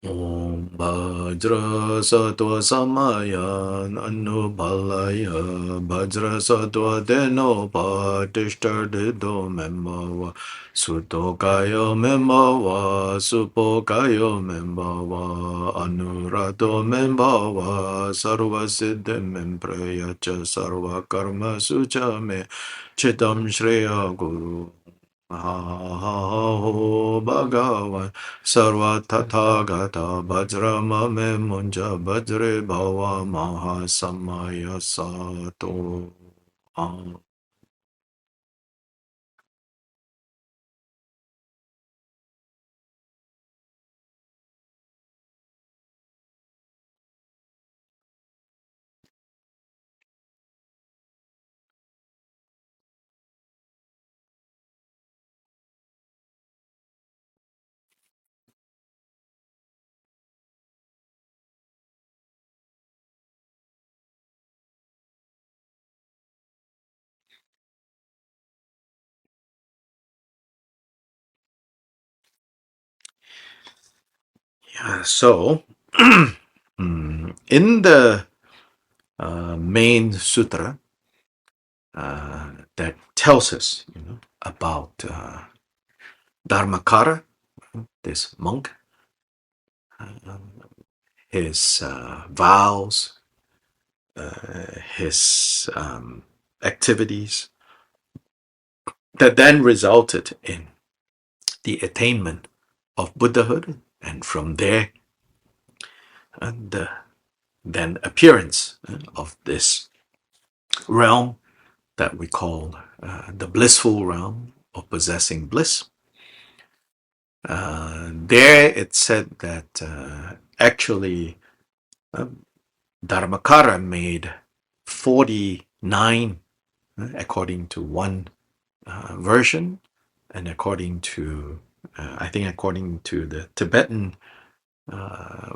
Om Vajra Sattva Samaya Anubhalaya Vajra Sattva Deno Patishta Dido Memava Sutokaya Memava Supokayo Memava Anurado Memava Sarva Siddhi Memprayacha Sarva Karma Sucha Me Chitam Shreya Guru Aho Bhagavan Sarva Tathagata Vajramame Munja Vajre Bhava Mahasamaya Sato. Yeah, so in the main sutra that tells us, about Dharmakara, this monk, uh, his vows, his activities that then resulted in the attainment of Buddhahood, and from there, the then appearance of this realm that we call the blissful realm of possessing bliss. There it said that actually uh, Dharmakara made 49, according to one version, and according to the Tibetan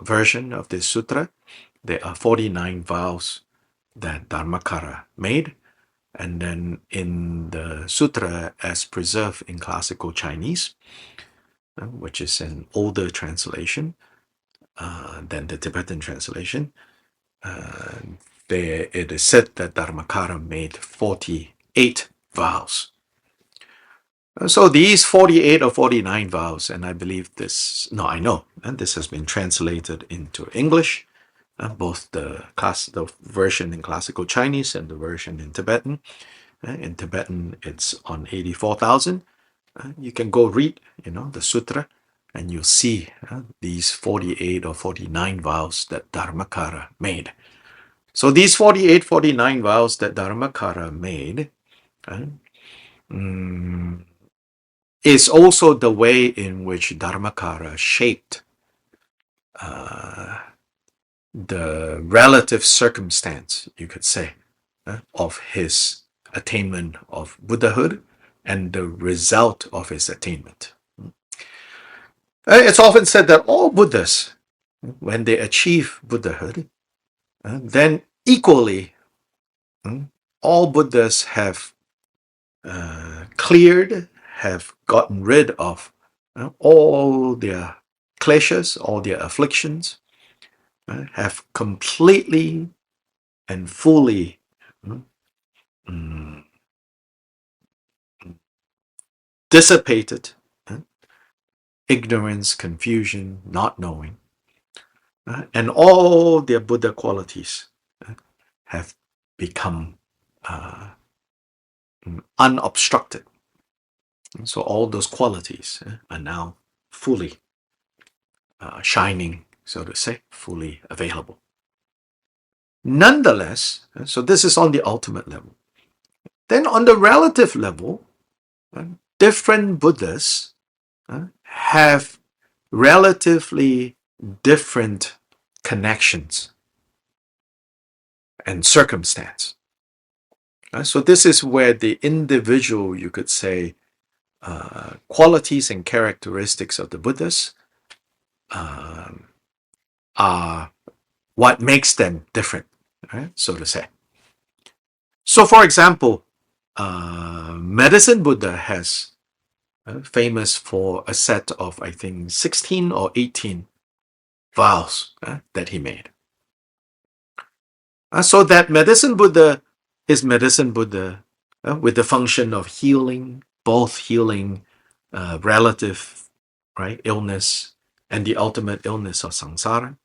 version of this sutra, there are 49 vows that Dharmakara made. And then in the sutra, as preserved in classical Chinese, which is an older translation than the Tibetan translation, uh, there it is said that Dharmakara made 48 vows. So these 48 or 49 vows, and I believe this, no, I know, and this has been translated into English, both the version in classical Chinese and the version in Tibetan. In Tibetan, it's on 84,000. You can go read, the sutra, and you'll see these 48 or 49 vows that Dharmakara made. So these 48, 49 vows that Dharmakara made is also the way in which Dharmakara shaped the relative circumstance, you could say, of his attainment of Buddhahood and the result of his attainment. It's often said that all Buddhas, when they achieve Buddhahood, then equally, all Buddhas have cleared, have gotten rid of all their kleshas, all their afflictions, have completely and fully dissipated ignorance, confusion, not knowing, and all their Buddha qualities have become unobstructed. So all those qualities are now fully shining, so to say, fully available. Nonetheless, so this is on the ultimate level. Then on the relative level, different Buddhas have relatively different connections and circumstance. So this is where the individual, you could say, qualities and characteristics of the Buddhas are what makes them different, right? So to say. So, for example, Medicine Buddha has famous for a set of, I think, 16 or 18 vows that he made. So that medicine Buddha is medicine Buddha with the function of healing, both healing relative, right, illness and the ultimate illness of samsara.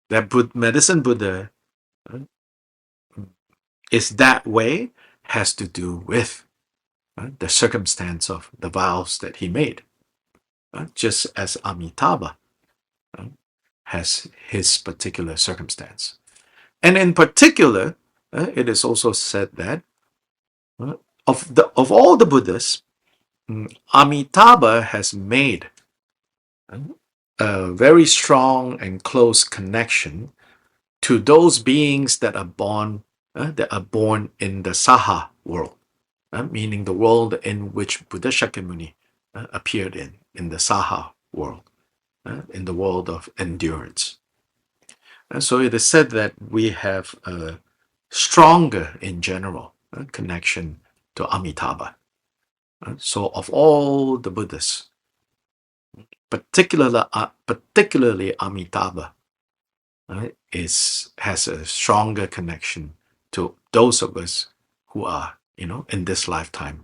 That medicine Buddha uh, is that way has to do with the circumstance of the vows that he made, just as Amitabha uh, has his particular circumstance. And in particular, it is also said that of all the Buddhas, Amitabha has made a very strong and close connection to those beings that are born in the Saha world, meaning the world in which Buddha Shakyamuni appeared in the Saha world, in the world of endurance. And so it is said that we have a stronger, in general, connection to Amitabha. So of all the Buddhas, particularly Amitabha, has a stronger connection to those of us who are, in this lifetime,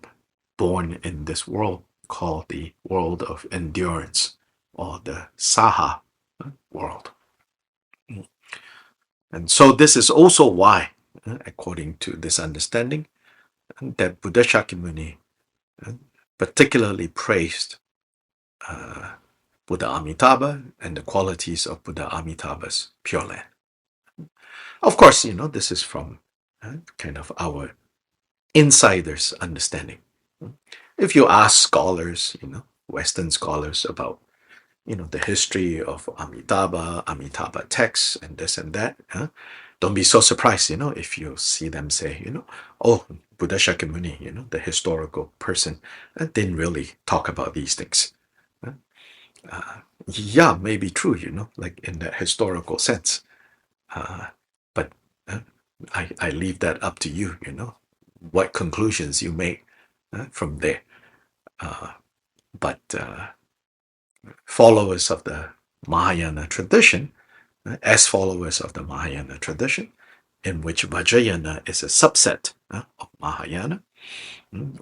born in this world called the world of endurance, or the Saha world. And so this is also why, according to this understanding, that Buddha Shakyamuni particularly praised Buddha Amitabha and the qualities of Buddha Amitabha's Pure Land. Of course, this is from kind of our insider's understanding. If you ask scholars, Western scholars about, the history of Amitabha texts and this and that, don't be so surprised, if you see them say, oh, Buddha Shakyamuni, the historical person, didn't really talk about these things. Yeah, maybe true, like in that historical sense. But I leave that up to you, what conclusions you make from there. But followers of the Mahayana tradition, as followers of the Mahayana tradition, in which Vajrayana is a subset of Mahayana,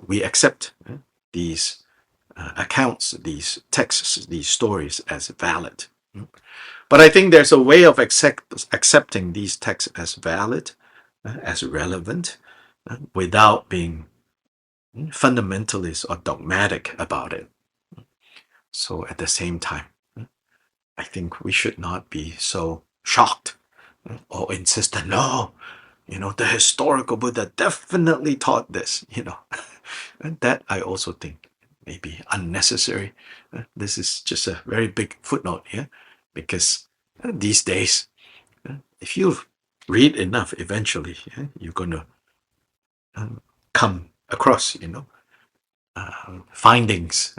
we accept these accounts, these texts, these stories as valid. But I think there's a way of accepting these texts as valid, as relevant, without being fundamentalist or dogmatic about it. So at the same time, I think we should not be so shocked or insistent, no, the historical Buddha definitely taught this, And that I also think may be unnecessary. This is just a very big footnote here, because these days, if you read enough, eventually you're going to come across, findings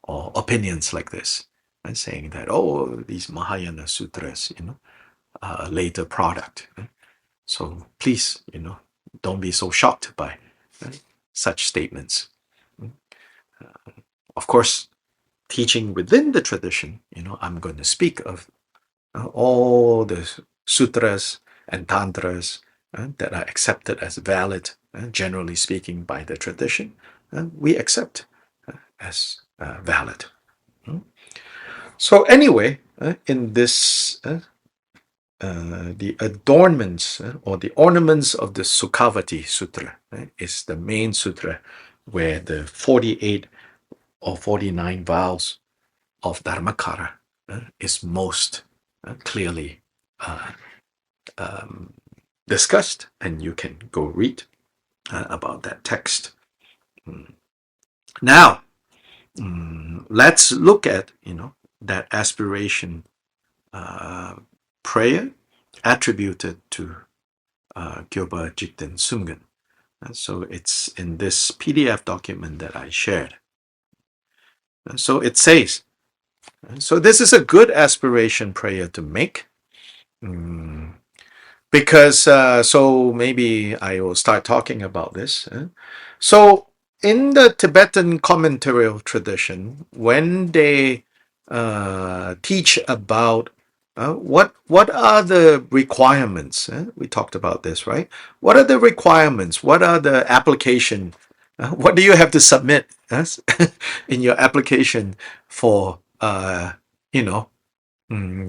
or opinions like this, saying that, oh, these Mahayana sutras, are a later product. So please, don't be so shocked by such statements. Of course, teaching within the tradition, I'm going to speak of all the sutras and tantras that are accepted as valid, generally speaking, by the tradition, we accept as valid. So anyway, in this, the adornments or the ornaments of the Sukhavati Sutra is the main sutra where the 48 or 49 vows of Dharmakara is most clearly discussed, and you can go read about that text. Now, let's look at that aspiration prayer attributed to Gyoba Jigten Sungen. So it's in this PDF document that I shared. So it says, so this is a good aspiration prayer to make, because so maybe I will start talking about this. So in the Tibetan commentarial tradition, when they teach about what are the requirements. We talked about this, right? What are the requirements? What are the application? What do you have to submit in your application for you know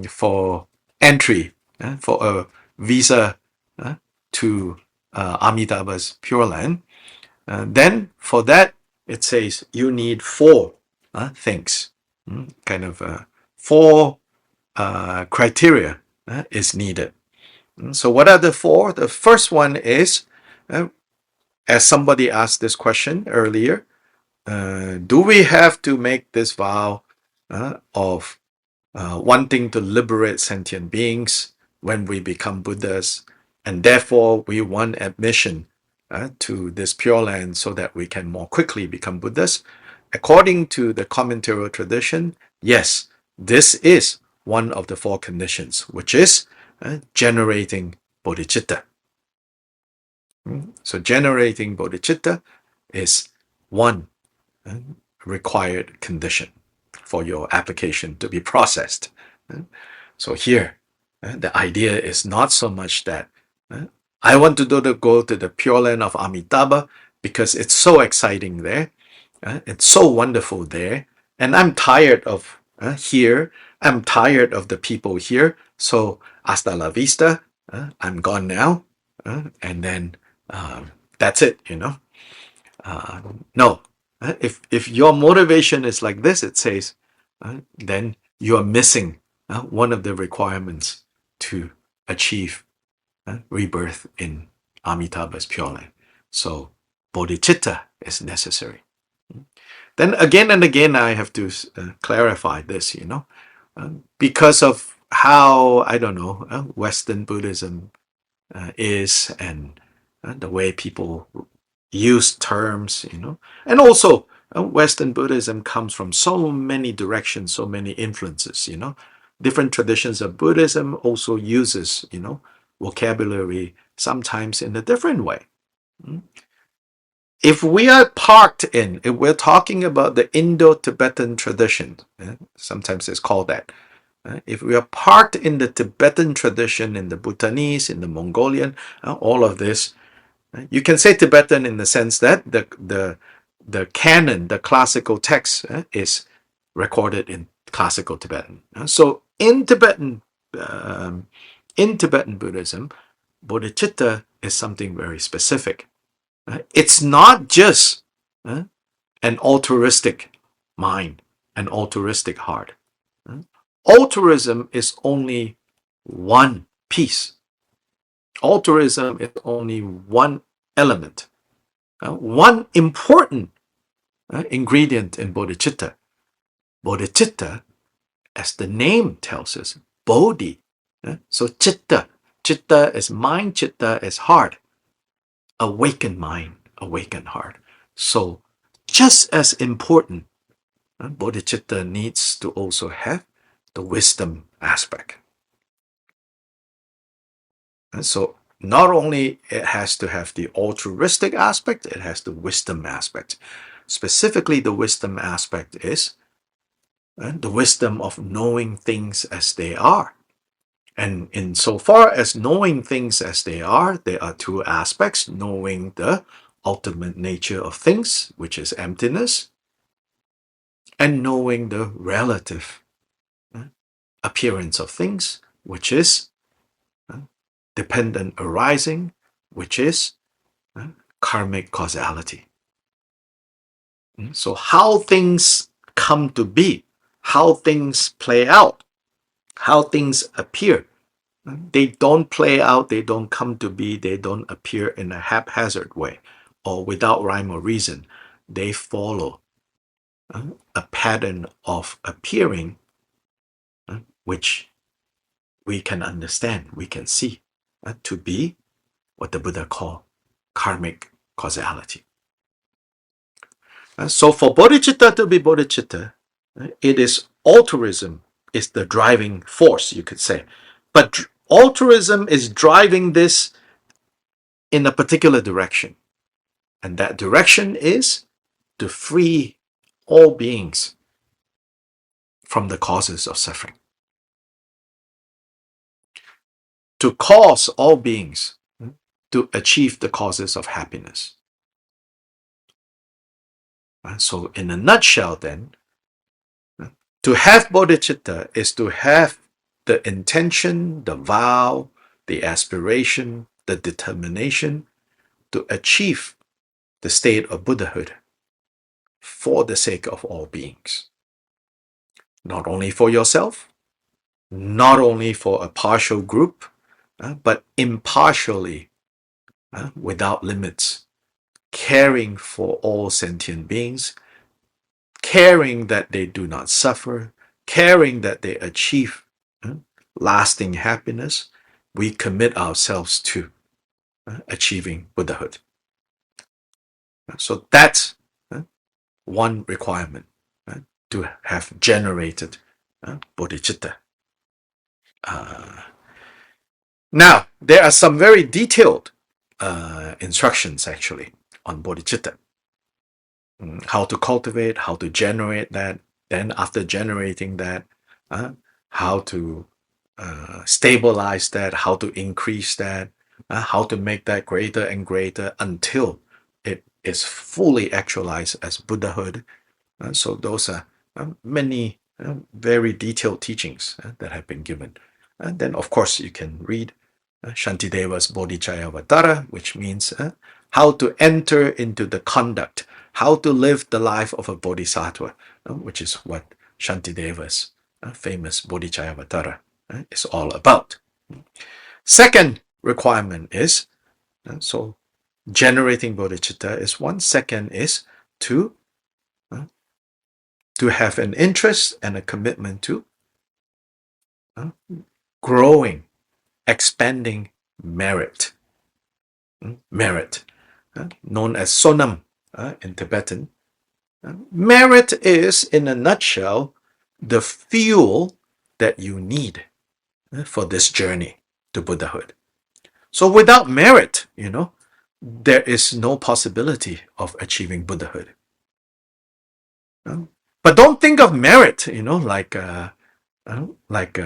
for entry for a visa to Amitabha's Pure Land? Then for that, it says you need four things, kind of four criteria is needed. So what are the four? The first one is, as somebody asked this question earlier, do we have to make this vow of wanting to liberate sentient beings when we become Buddhas, and therefore we want admission to this Pure Land so that we can more quickly become Buddhas? According to the commentarial tradition, yes, this is one of the four conditions, which is generating bodhicitta. So generating bodhicitta is one required condition for your application to be processed. So here, the idea is not so much that I want to go to the Pure Land of Amitabha because it's so exciting there, it's so wonderful there, and I'm tired of here. I'm tired of the people here. So hasta la vista. I'm gone now, and then that's it. Uh, no, if your motivation is like this, it says, then you are missing one of the requirements to achieve rebirth in Amitabha's Pure Land. So bodhicitta is necessary. Then again and again, I have to clarify this, because of how, I don't know, Western Buddhism is, and the way people use terms, and also Western Buddhism comes from so many directions, so many influences, different traditions of Buddhism also uses, vocabulary sometimes in a different way. If we are if we're talking about the Indo-Tibetan tradition, sometimes it's called that. If we are parked in the Tibetan tradition, in the Bhutanese, in the Mongolian, all of this, you can say Tibetan in the sense that the canon, the classical text, is recorded in classical Tibetan. So in Tibetan Buddhism, bodhicitta is something very specific. It's not just an altruistic mind, an altruistic heart. Altruism is only one piece. Altruism is only one element, one important ingredient in bodhicitta. Bodhicitta, as the name tells us, bodhi. So chitta is mind, chitta is heart. Awakened mind, awakened heart. So just as important, bodhicitta needs to also have the wisdom aspect. And so not only it has to have the altruistic aspect, it has the wisdom aspect. Specifically, the wisdom aspect is the wisdom of knowing things as they are. And insofar as knowing things as they are, there are two aspects: knowing the ultimate nature of things, which is emptiness, and knowing the relative appearance of things, which is dependent arising, which is karmic causality. So how things come to be, how things play out, how things appear, they don't play out, they don't come to be, they don't appear in a haphazard way or without rhyme or reason. They follow a pattern of appearing which we can understand, we can see to be what the Buddha called karmic causality. So for bodhicitta to be bodhicitta, it is altruism is the driving force, you could say. But altruism is driving this in a particular direction. And that direction is to free all beings from the causes of suffering. To cause all beings to achieve the causes of happiness. So in a nutshell then, to have bodhicitta is to have the intention, the vow, the aspiration, the determination to achieve the state of Buddhahood for the sake of all beings. Not only for yourself, not only for a partial group, but impartially, without limits, caring for all sentient beings, caring that they do not suffer, caring that they achieve lasting happiness. We commit ourselves to achieving Buddhahood. So that's one requirement to have generated bodhicitta. Now, there are some very detailed instructions actually on bodhicitta. How to cultivate, how to generate that, then after generating that, how to stabilize that, how to increase that, how to make that greater and greater until it is fully actualized as Buddhahood. So those are many very detailed teachings that have been given. And then, of course, you can read Shantideva's Bodhicayavatara, which means how to enter into the conduct, how to live the life of a bodhisattva, which is what Shantideva's famous Bodhicayavatara is all about. Second requirement is, so generating bodhicitta is one. Second is to have an interest and a commitment to growing, expanding merit. Merit, known as sonam in Tibetan. Merit is, in a nutshell, the fuel that you need for this journey to Buddhahood. So without merit, there is no possibility of achieving Buddhahood. But don't think of merit, like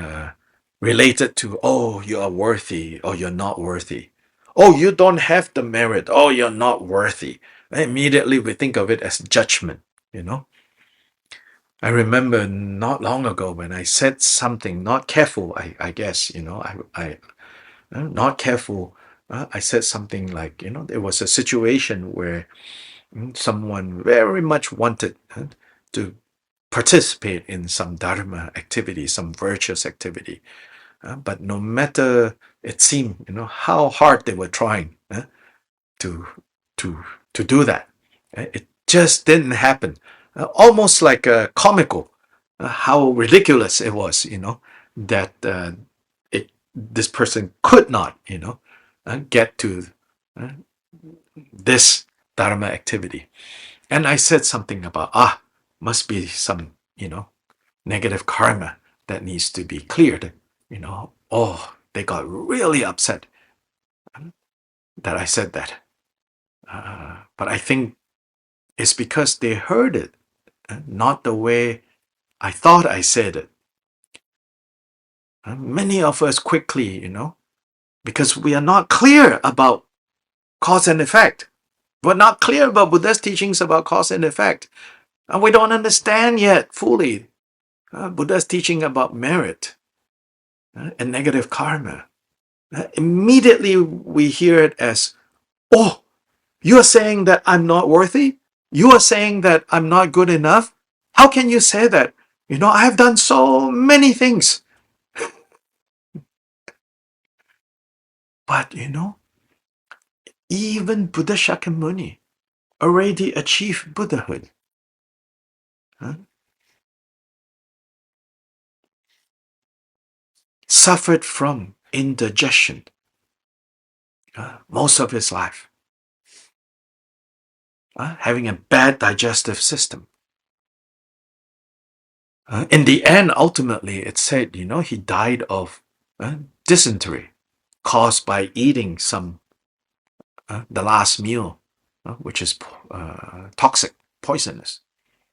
related to, oh, you are worthy or you're not worthy. Oh, you don't have the merit. Oh, you're not worthy. Immediately we think of it as judgment, I remember not long ago when I said something not careful, I guess, I not careful. I said something like, there was a situation where someone very much wanted to participate in some dharma activity, some virtuous activity. But no matter, it seemed, how hard they were trying to do that, it just didn't happen. Almost like comical, how ridiculous it was, that this person could not, get to this dharma activity. And I said something about, must be some, negative karma that needs to be cleared. Oh, they got really upset that I said that. But I think it's because they heard it, not the way I thought I said it. Many of us quickly, because we are not clear about cause and effect. We're not clear about Buddha's teachings about cause and effect. And we don't understand yet fully Buddha's teaching about merit and negative karma. Immediately we hear it as, oh, you are saying that I'm not worthy? You are saying that I'm not good enough? How can you say that? I've done so many things. But, even Buddha Shakyamuni already achieved Buddhahood. Suffered from indigestion most of his life. Having a bad digestive system. In the end, ultimately, it said, he died of dysentery caused by eating the last meal, which is toxic, poisonous.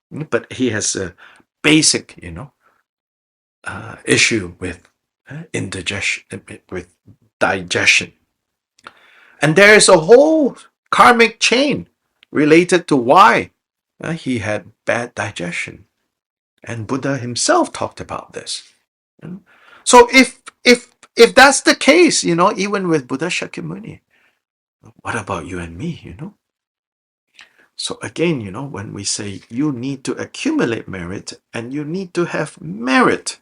But he has a basic, issue with indigestion, with digestion. And there is a whole karmic chain related to why he had bad digestion. And Buddha himself talked about this. So if that's the case, even with Buddha Shakyamuni, what about you and me, So again, when we say you need to accumulate merit and you need to have merit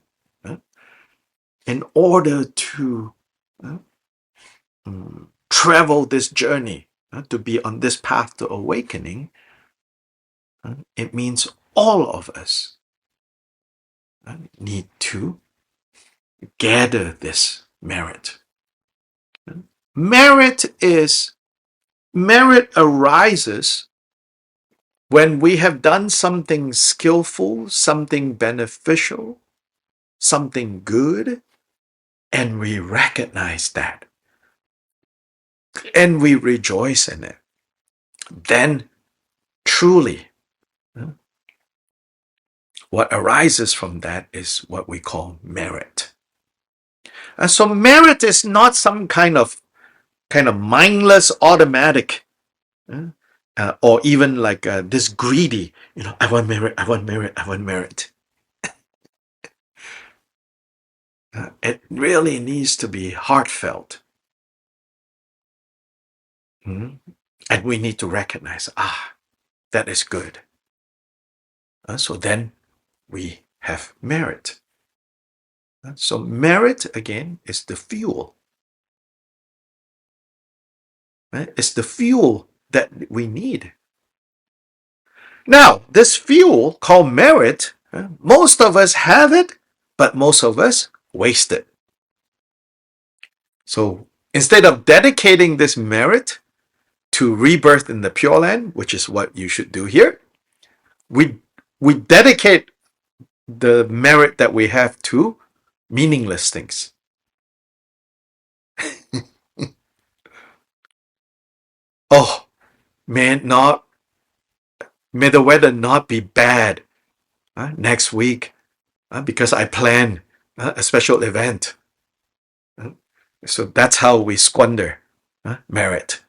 in order to travel this journey, to be on this path to awakening, it means all of us need to gather this merit. Merit arises when we have done something skillful, something beneficial, something good, and we recognize that. And we rejoice in it. Then truly, what arises from that is what we call merit. And so merit is not some kind of mindless, automatic, or even like this greedy, I want merit, I want merit, I want merit. It really needs to be heartfelt. And we need to recognize, that is good. So then we have merit. So merit, again, is the fuel. It's the fuel that we need. Now, this fuel called merit, most of us have it, but most of us waste it. So instead of dedicating this merit to rebirth in the Pure Land, which is what you should do here, we dedicate the merit that we have to meaningless things. Oh, may the weather not be bad next week because I plan a special event. So that's how we squander merit.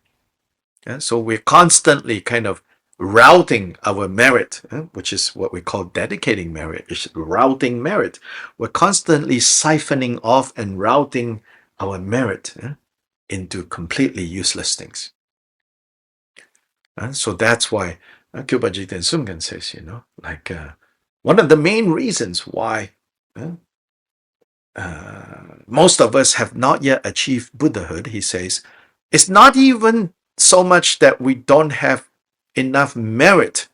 So we're constantly kind of routing our merit, which is what we call dedicating merit. It's routing merit. We're constantly siphoning off and routing our merit into completely useless things. So that's why Kyopa Jigten Sumgen says, one of the main reasons why most of us have not yet achieved Buddhahood, he says, it's not even so much that we don't have enough merit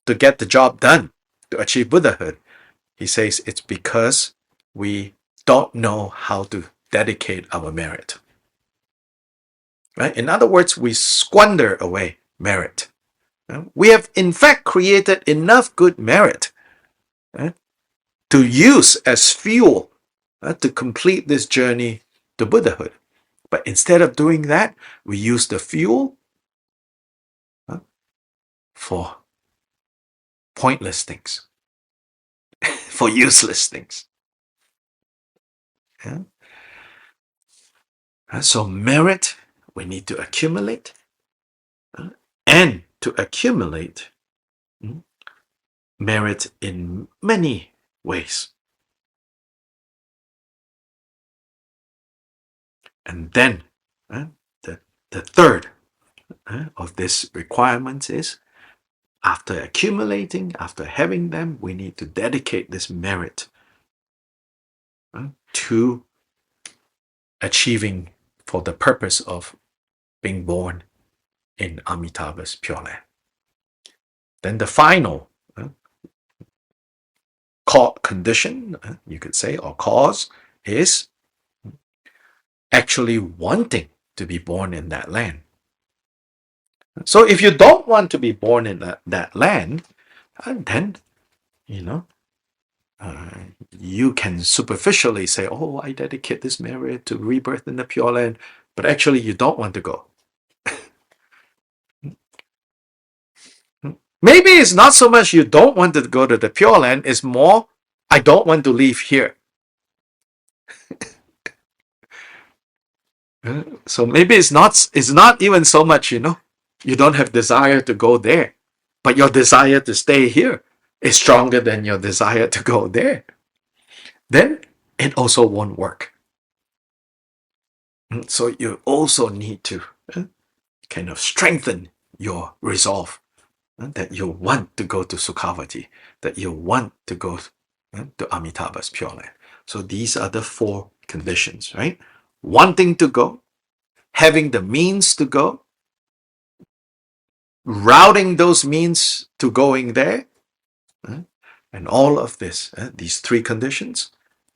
to get the job done, to achieve Buddhahood. He says it's because we don't know how to dedicate our merit. Right? In other words, we squander away merit. We have in fact created enough good merit to use as fuel to complete this journey to Buddhahood. But instead of doing that, we use the fuel for pointless things, for useless things. Yeah? So merit, we need to accumulate. And to accumulate merit in many ways. And then the third of this requirement is, after accumulating, after having them, we need to dedicate this merit to achieving for the purpose of being born in Amitabha's Pure Land. Then the final condition, you could say, or cause, is actually wanting to be born in that land. So if you don't want to be born in that land, then, you can superficially say, oh, I dedicate this merit to rebirth in the Pure Land, but actually you don't want to go. Maybe it's not so much you don't want to go to the Pure Land, it's more, I don't want to leave here. So maybe it's not even so much, you don't have desire to go there, but your desire to stay here is stronger than your desire to go there. Then it also won't work. So you also need to kind of strengthen your resolve that you want to go to Sukhavati, that you want to go to Amitabha's Pure Land. So these are the 4 conditions, right? Wanting to go, having the means to go, routing those means to going there, and all of this, these 3 conditions,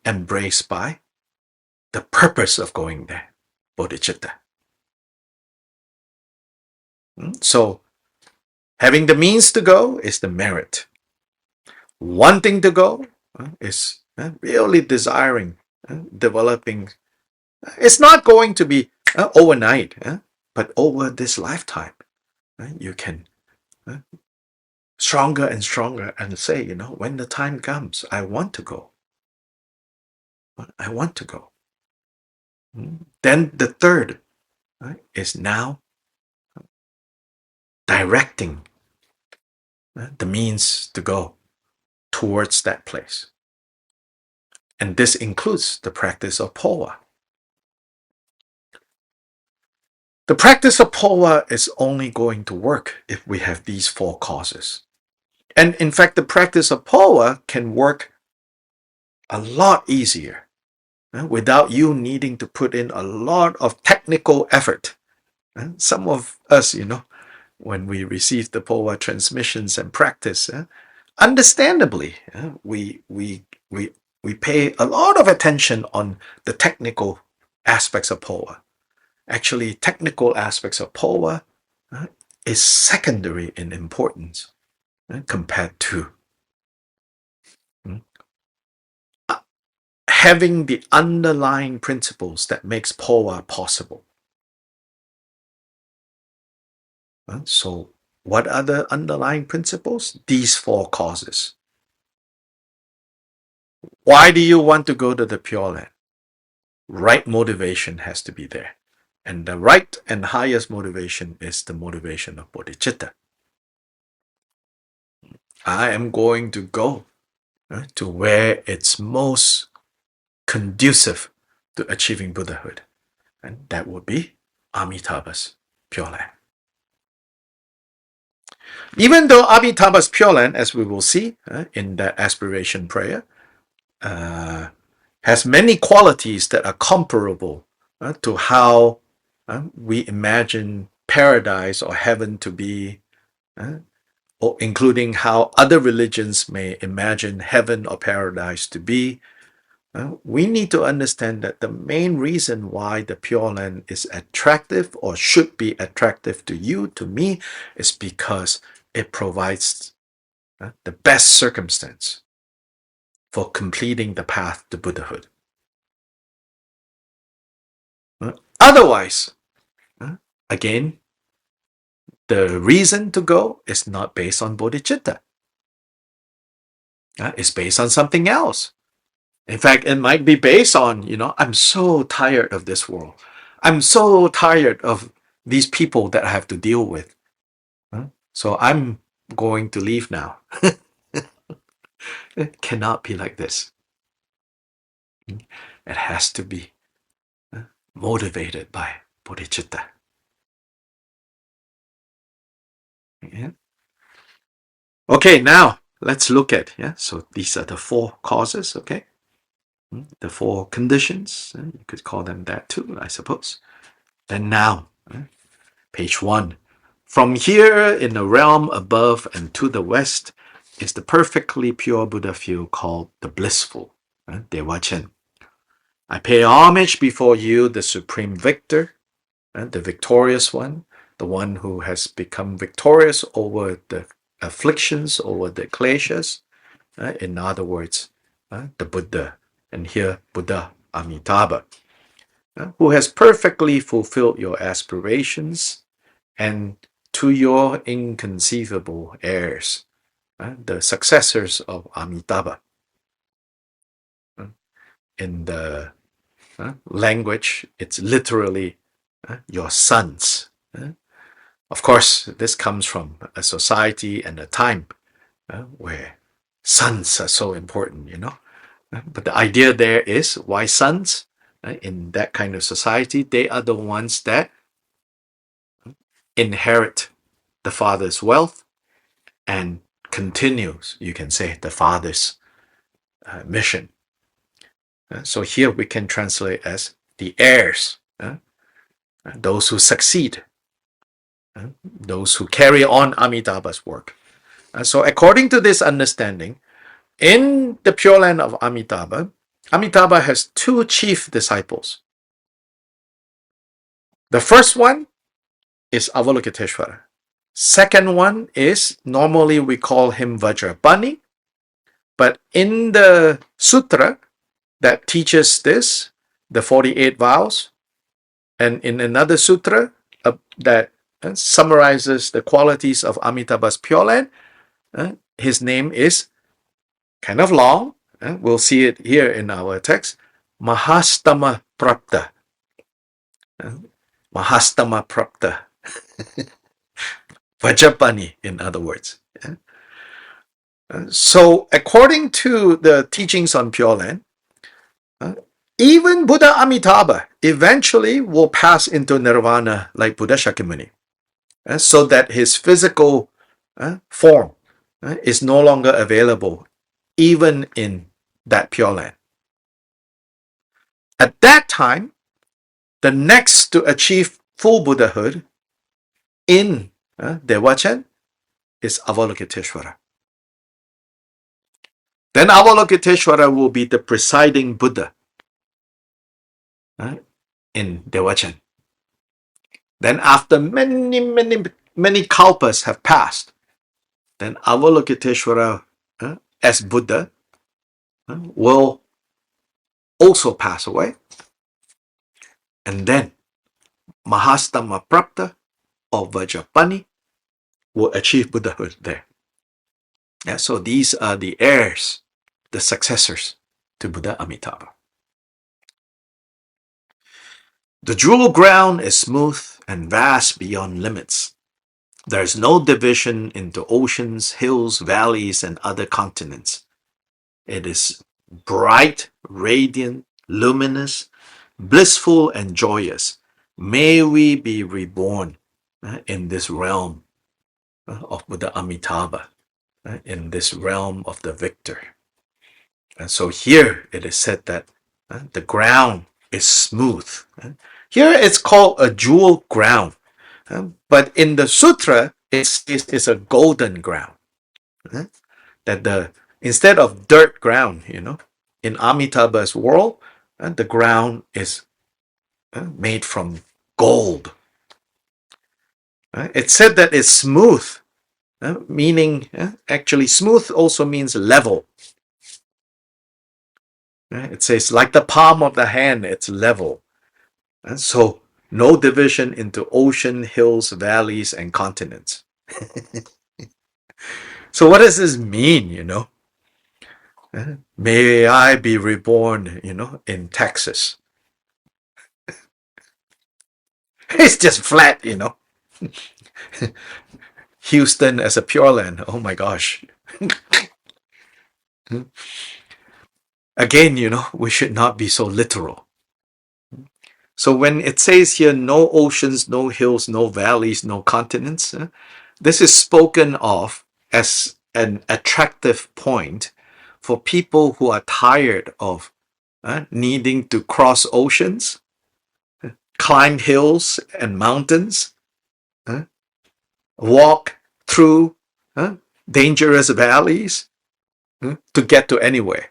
embraced by the purpose of going there, bodhicitta. So having the means to go is the merit. Wanting to go is really desiring, developing. It's not going to be overnight, but over this lifetime, you can stronger and stronger and say, when the time comes, I want to go. I want to go. Then the third is now directing the means to go towards that place. And this includes the practice of pova. The practice of pova is only going to work if we have these 4 causes. And in fact, the practice of pova can work a lot easier without you needing to put in a lot of technical effort. Some of us, when we receive the pova transmissions and practice, understandably, we pay a lot of attention on the technical aspects of pova. Actually, technical aspects of pova is secondary in importance compared to having the underlying principles that makes pova possible. So what are the underlying principles? These 4 causes. Why do you want to go to the Pure Land? Right motivation has to be there. And the right and highest motivation is the motivation of bodhicitta. I am going to go to where it's most conducive to achieving Buddhahood. And that would be Amitabha's Pure Land. Even though Amitabha's Pure Land, as we will see in that aspiration prayer, has many qualities that are comparable to how we imagine paradise or heaven to be, or including how other religions may imagine heaven or paradise to be. We need to understand that the main reason why the Pure Land is attractive or should be attractive to you, to me, is because it provides the best circumstance for completing the path to Buddhahood. Otherwise, again, the reason to go is not based on bodhicitta. It's based on something else. In fact, it might be based on, I'm so tired of this world. I'm so tired of these people that I have to deal with. So I'm going to leave now. It cannot be like this. It has to be motivated by bodhicitta. Yeah. Okay, now let's look at, so these are the 4 causes, okay? The 4 conditions, you could call them that too, I suppose. Then now, page 1. From here in the realm above and to the west is the perfectly pure Buddha field called the blissful, Dewachen. I pay homage before you, the supreme victor, the victorious one, the one who has become victorious over the afflictions, over the kleshas. In other words, the Buddha, and here Buddha Amitabha, who has perfectly fulfilled your aspirations, and to your inconceivable heirs, the successors of Amitabha. in the language, it's literally your sons. Of course, this comes from a society and a time where sons are so important, But the idea there is why sons in that kind of society, they are the ones that inherit the father's wealth and continues, you can say, the father's mission. So here we can translate as the heirs, those who succeed, those who carry on Amitabha's work. So according to this understanding, in the Pure Land of Amitabha, Amitabha has two chief disciples. The first one is Avalokiteshvara. Second one is, normally we call him Vajrapani, but in the sutra that teaches this, the 48 vows, and in another sutra that summarizes the qualities of Amitabha's Pure Land, his name is kind of long. We'll see it here in our text. Mahastama Prapta. Mahastama Prapta. Vajrapani, in other words. So, according to the teachings on Pure Land, even Buddha Amitabha eventually will pass into nirvana like Buddha Shakyamuni, so that his physical form is no longer available even in that Pure Land. At that time, the next to achieve full Buddhahood in Devachan is Avalokiteshvara. Then Avalokiteshvara will be the presiding Buddha in Devachan. Then after many kalpas have passed, then Avalokiteshvara as Buddha will also pass away. And then Mahastama Prapta or Vajrapani will achieve Buddhahood there. So these are the heirs, the successors to Buddha Amitabha. The jewel ground is smooth and vast beyond limits. There is no division into oceans, hills, valleys, and other continents. It is bright, radiant, luminous, blissful, and joyous. May we be reborn in this realm of Buddha Amitabha, in this realm of the victor. And so here it is said that the ground is smooth. Here it's called a jewel ground. But in the sutra, it's a golden ground. That instead of dirt ground, in Amitabha's world, the ground is made from gold. It's said that it's smooth, meaning actually smooth also means level. It says like the palm of the hand, it's level. So no division into ocean, hills, valleys, and continents. So what does this mean, May I be reborn, in Texas. It's just flat, Houston as a Pure Land. Oh my gosh. Again, we should not be so literal. So when it says here, no oceans, no hills, no valleys, no continents, this is spoken of as an attractive point for people who are tired of needing to cross oceans, climb hills and mountains, walk through dangerous valleys to get to anywhere.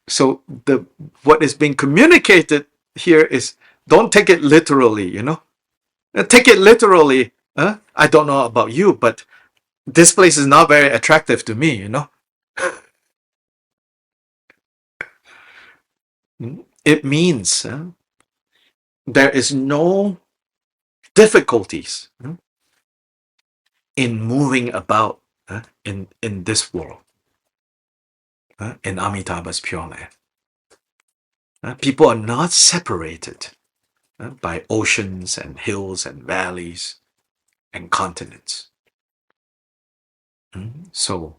So what is being communicated here is don't take it literally, Take it literally. I don't know about you, but this place is not very attractive to me, It means there is no difficulties in moving about in this world. in Amitabha's Pure Land. People are not separated by oceans and hills and valleys and continents. So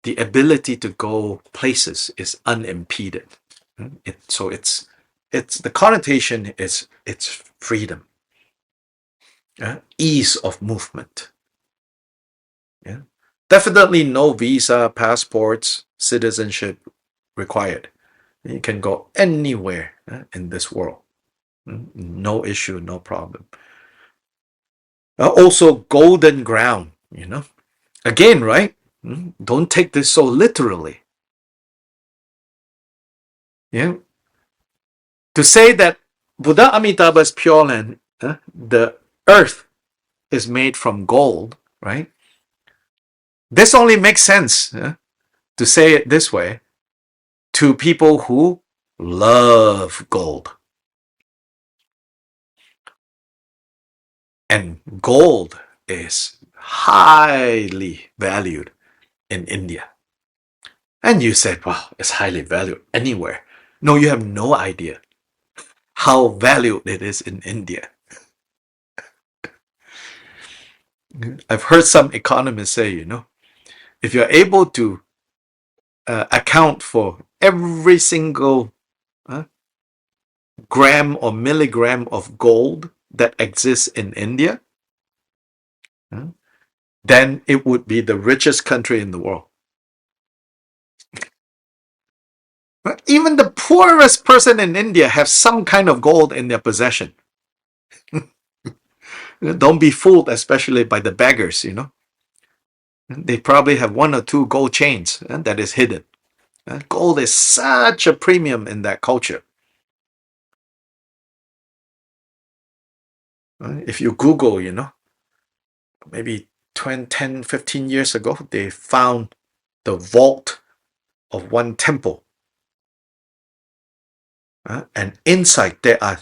the ability to go places is unimpeded. So it's the connotation is it's freedom, ease of movement. Yeah, definitely no visa, passports, citizenship required. You can go anywhere in this world. No issue, no problem. Also, golden ground. Again, right? Don't take this so literally. Yeah. To say that Buddha Amitabha's Pure Land, the earth is made from gold, right? This only makes sense to say it this way to people who love gold. And gold is highly valued in India. And you said, wow, it's highly valued anywhere. No, you have no idea how valued it is in India. I've heard some economists say, if you're able to account for every single gram or milligram of gold that exists in India, then it would be the richest country in the world. But even the poorest person in India has some kind of gold in their possession. Don't be fooled, especially by the beggars, They probably have one or two gold chains that is hidden. Gold is such a premium in that culture. If you Google, maybe 10, 15 years ago, they found the vault of one temple. And inside there are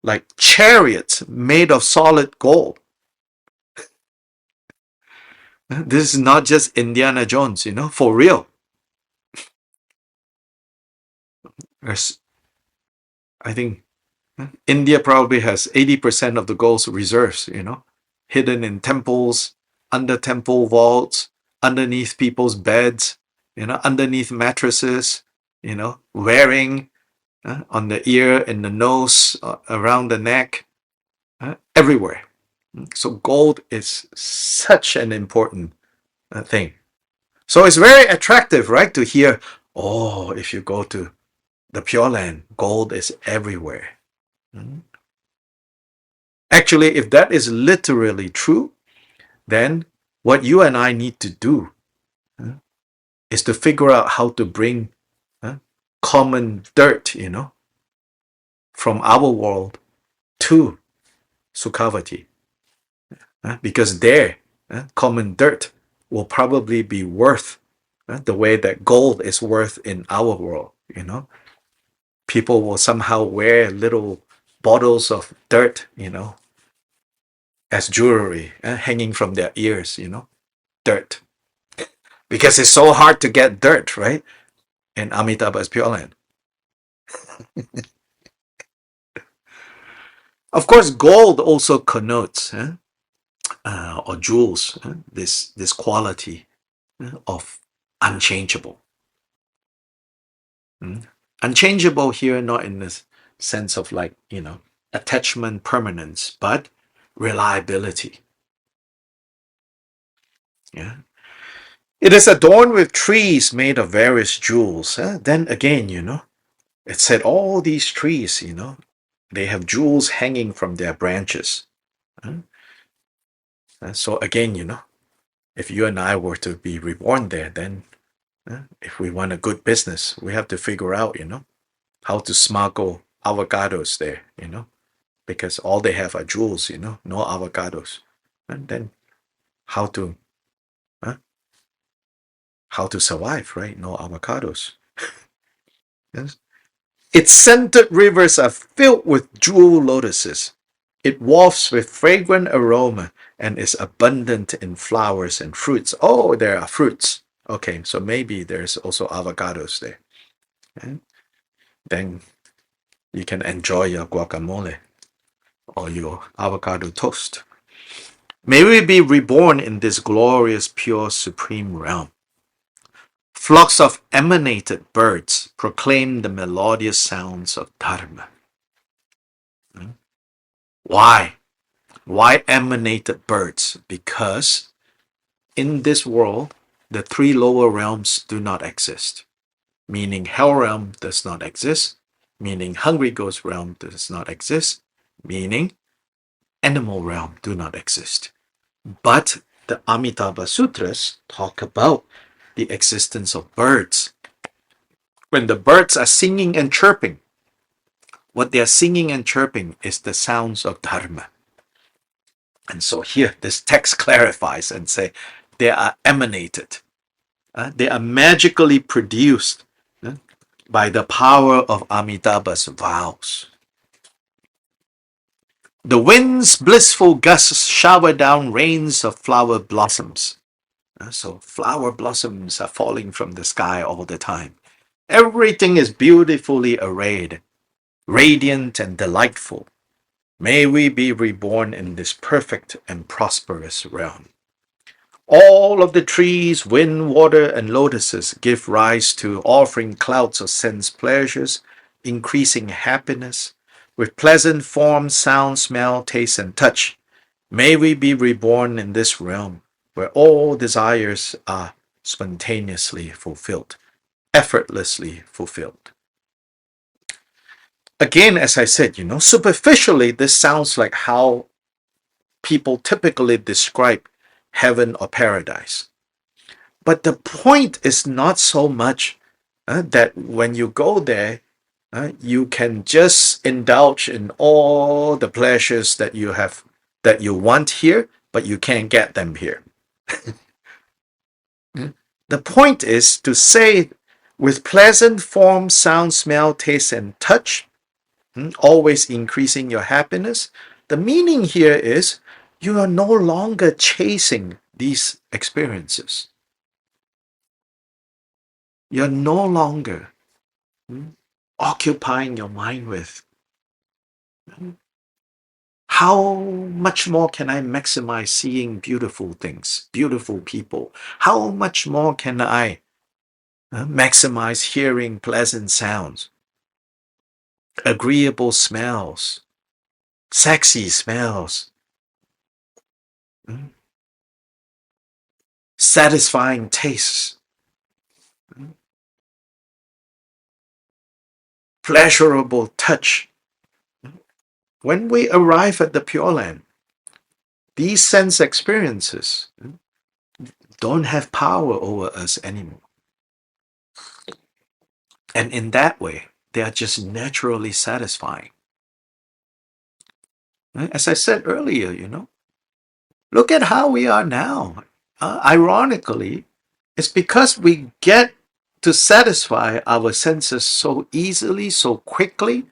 like chariots made of solid gold. This is not just Indiana Jones, for real. I think India probably has 80% of the gold reserves, hidden in temples, under temple vaults, underneath people's beds, underneath mattresses, wearing on the ear, in the nose, around the neck, everywhere. So gold is such an important thing. So it's very attractive, right, to hear, oh, if you go to the Pure Land, gold is everywhere. Actually, if that is literally true, then what you and I need to do is to figure out how to bring common dirt, from our world to Sukhavati. Because their common dirt will probably be worth the way that gold is worth in our world, People will somehow wear little bottles of dirt, as jewelry hanging from their ears, dirt. Because it's so hard to get dirt, right? In Amitabha's Pure Land. Of course, gold also connotes or jewels this quality of unchangeable. Unchangeable here, not in the sense of like, attachment, permanence, but reliability. Yeah. It is adorned with trees made of various jewels. Then again, it said all these trees, they have jewels hanging from their branches. So again, if you and I were to be reborn there, then if we want a good business, we have to figure out, how to smuggle avocados there, because all they have are jewels, no avocados. And then how to survive, right? No avocados. Yes. Its scented rivers are filled with jewel lotuses. It wafts with fragrant aroma and is abundant in flowers and fruits. Oh, there are fruits. Okay, so maybe there's also avocados there. And then you can enjoy your guacamole or your avocado toast. May we be reborn in this glorious, pure, supreme realm. Flocks of emanated birds proclaim the melodious sounds of Dharma. Hmm? Why? Why emanated birds? Because in this world, the three lower realms do not exist. Meaning hell realm does not exist. Meaning hungry ghost realm does not exist. Meaning animal realm do not exist. But the Amitabha Sutras talk about the existence of birds. When the birds are singing and chirping, what they are singing and chirping is the sounds of Dharma. And so here, this text clarifies and say they are emanated. They are magically produced by the power of Amitabha's vows. The wind's blissful gusts shower down rains of flower blossoms. So flower blossoms are falling from the sky all the time. Everything is beautifully arrayed, radiant and delightful. May we be reborn in this perfect and prosperous realm. All of the trees, wind, water, and lotuses give rise to offering clouds of sense pleasures, increasing happiness, with pleasant form, sound, smell, taste, and touch. May we be reborn in this realm where all desires are spontaneously fulfilled, effortlessly fulfilled. Again, as I said, superficially, this sounds like how people typically describe heaven or paradise. But the point is not so much that when you go there, you can just indulge in all the pleasures that you want here, but you can't get them here. The point is to say, with pleasant form, sound, smell, taste, and touch, always increasing your happiness. The meaning here is you are no longer chasing these experiences. You're no longer occupying your mind with how much more can I maximize seeing beautiful things, beautiful people? How much more can I maximize hearing pleasant sounds, agreeable smells, sexy smells, satisfying tastes, pleasurable touch? When we arrive at the Pure Land, these sense experiences don't have power over us anymore. And in that way, they are just naturally satisfying. As I said earlier, look at how we are now. Ironically, it's because we get to satisfy our senses so easily, so quickly,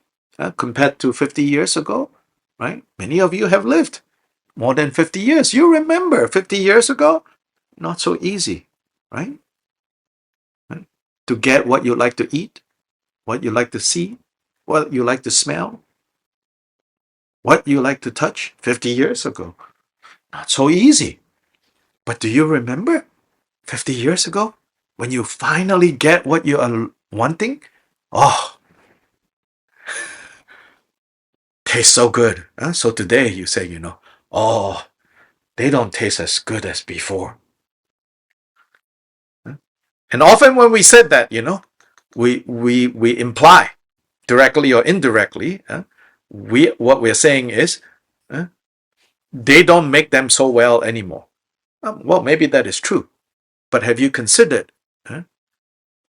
compared to 50 years ago, right? Many of you have lived more than 50 years. You remember 50 years ago? Not so easy, right? To get what you like to eat, what you like to see, what you like to smell, what you like to touch 50 years ago. Not so easy. But do you remember 50 years ago when you finally get what you are wanting? Oh, tastes so good. So today you say, oh, they don't taste as good as before. And often when we said that, we imply directly or indirectly, what we're saying is they don't make them so well anymore. Well, maybe that is true. But have you considered?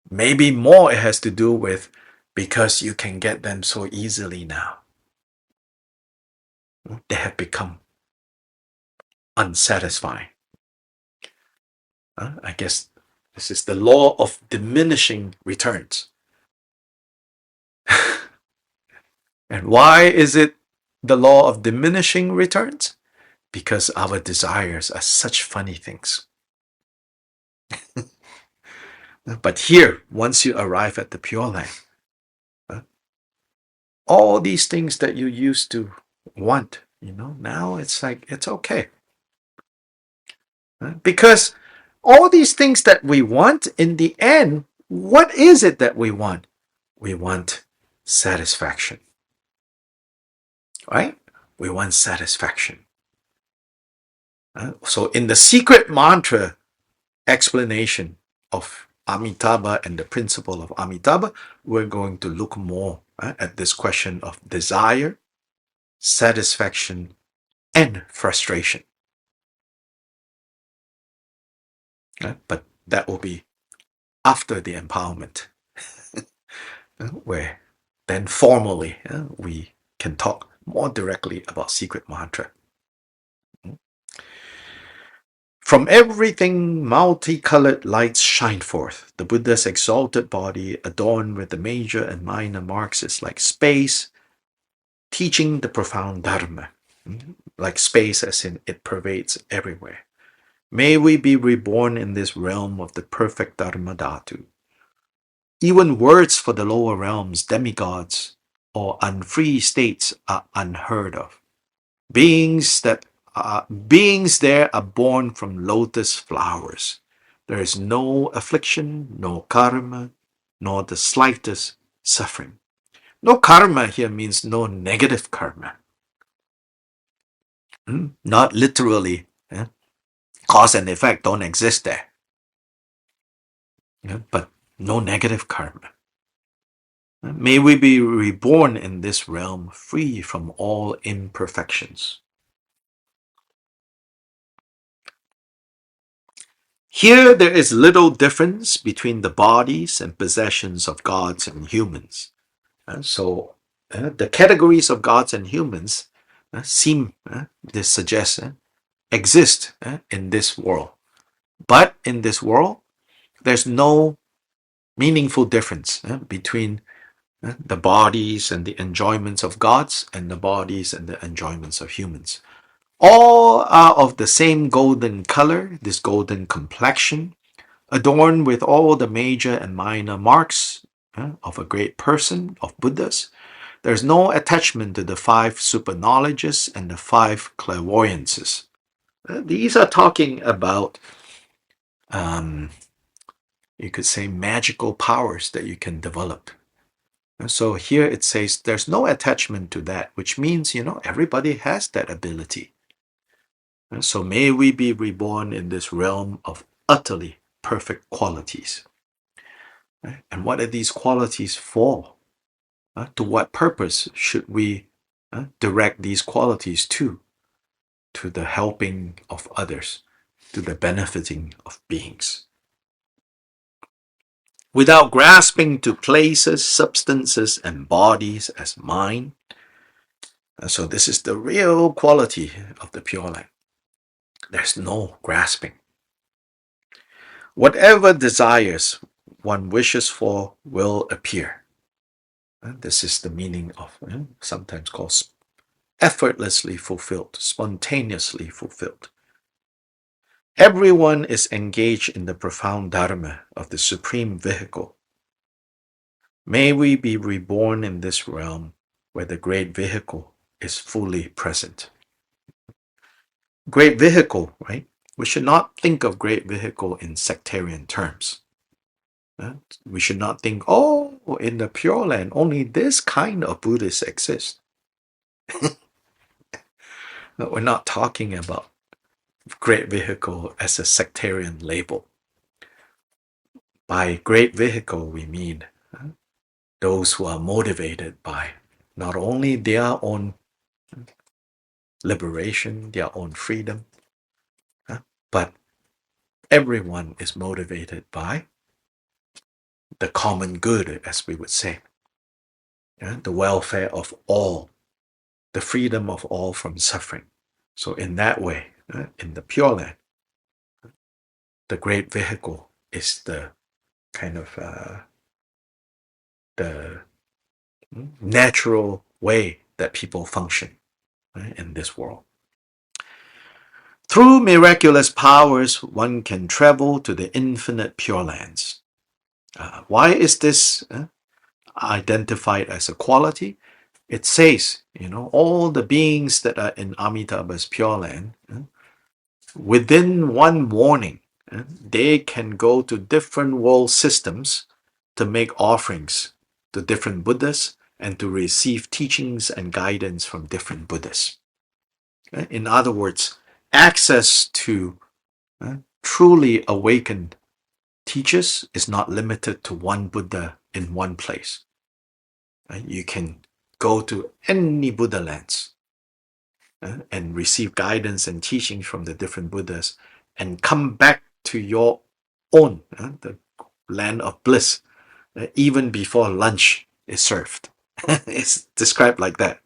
Maybe more it has to do with because you can get them so easily now. They have become unsatisfying. I guess this is the law of diminishing returns. And why is it the law of diminishing returns? Because our desires are such funny things. But here, once you arrive at the Pure Land, all these things that you used to want, now it's like, it's okay. Because all these things that we want, in the end, what is it that we want? We want satisfaction, right? We want satisfaction. So in the secret mantra explanation of Amitabha and the principle of Amitabha, we're going to look more at this question of desire, satisfaction, and frustration. But that will be after the empowerment, where then formally we can talk more directly about secret mantra. From everything multicolored lights shine forth. The Buddha's exalted body, adorned with the major and minor marks, is like space, teaching the profound Dharma. Like space as in it pervades everywhere. May we be reborn in this realm of the perfect Dharma Dhatu. Even words for the lower realms, demigods, or unfree states are unheard of. Beings there are born from lotus flowers. There is no affliction, no karma, nor the slightest suffering. No karma here means no negative karma. Not literally. Cause and effect don't exist there. But no negative karma. May we be reborn in this realm free from all imperfections. Here there is little difference between the bodies and possessions of gods and humans. So the categories of gods and humans this suggests, exist in this world. But in this world, there's no meaningful difference between the bodies and the enjoyments of gods and the bodies and the enjoyments of humans. All are of the same golden color, this golden complexion, adorned with all the major and minor marks of a great person, of Buddhas. There's no attachment to the 5 super knowledges and the 5 clairvoyances. These are talking about, you could say, magical powers that you can develop. So here it says there's no attachment to that, which means, everybody has that ability. So may we be reborn in this realm of utterly perfect qualities. And what are these qualities for? To what purpose should we direct these qualities to? To the helping of others, to the benefiting of beings. Without grasping to places, substances, and bodies as mine. So this is the real quality of the Pure Land. There's no grasping. Whatever desires one wishes for will appear. This is the meaning of sometimes called effortlessly fulfilled, spontaneously fulfilled. Everyone is engaged in the profound Dharma of the supreme vehicle. May we be reborn in this realm where the great vehicle is fully present. Great vehicle, right? We should not think of great vehicle in sectarian terms. We should not think, in the Pure Land, only this kind of Buddhists exist. No, we're not talking about great vehicle as a sectarian label. By great vehicle, we mean those who are motivated by not only their own liberation, their own freedom, but everyone is motivated by the common good, as we would say, the welfare of all, the freedom of all from suffering. So in that way, in the Pure Land, the great vehicle is the kind of the natural way that people function in this world. Through miraculous powers, one can travel to the infinite Pure Lands. Why is this identified as a quality? It says, all the beings that are in Amitabha's Pure Land, within one morning, they can go to different world systems to make offerings to different Buddhas and to receive teachings and guidance from different Buddhas. In other words, access to truly awakened teachers is not limited to one Buddha in one place. You can go to any Buddha lands and receive guidance and teachings from the different Buddhas and come back to your own, the land of bliss, even before lunch is served. It's described like that.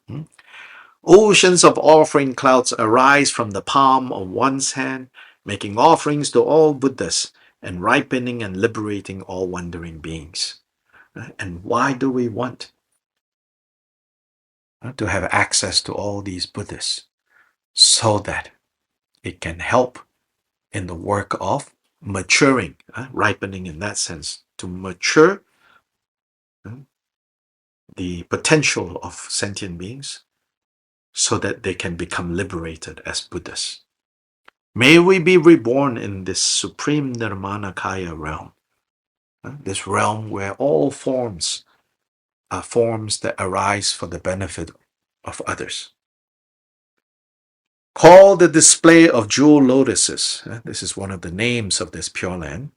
Oceans of offering clouds arise from the palm of one's hand, making offerings to all Buddhas and ripening and liberating all wandering beings. And why do we want to have access to all these Buddhas? So that it can help in the work of maturing, ripening in that sense, to mature the potential of sentient beings so that they can become liberated as Buddhas. May we be reborn in this supreme Nirmanakaya realm, this realm where all forms are forms that arise for the benefit of others. Called the display of jewel lotuses, this is one of the names of this Pure Land,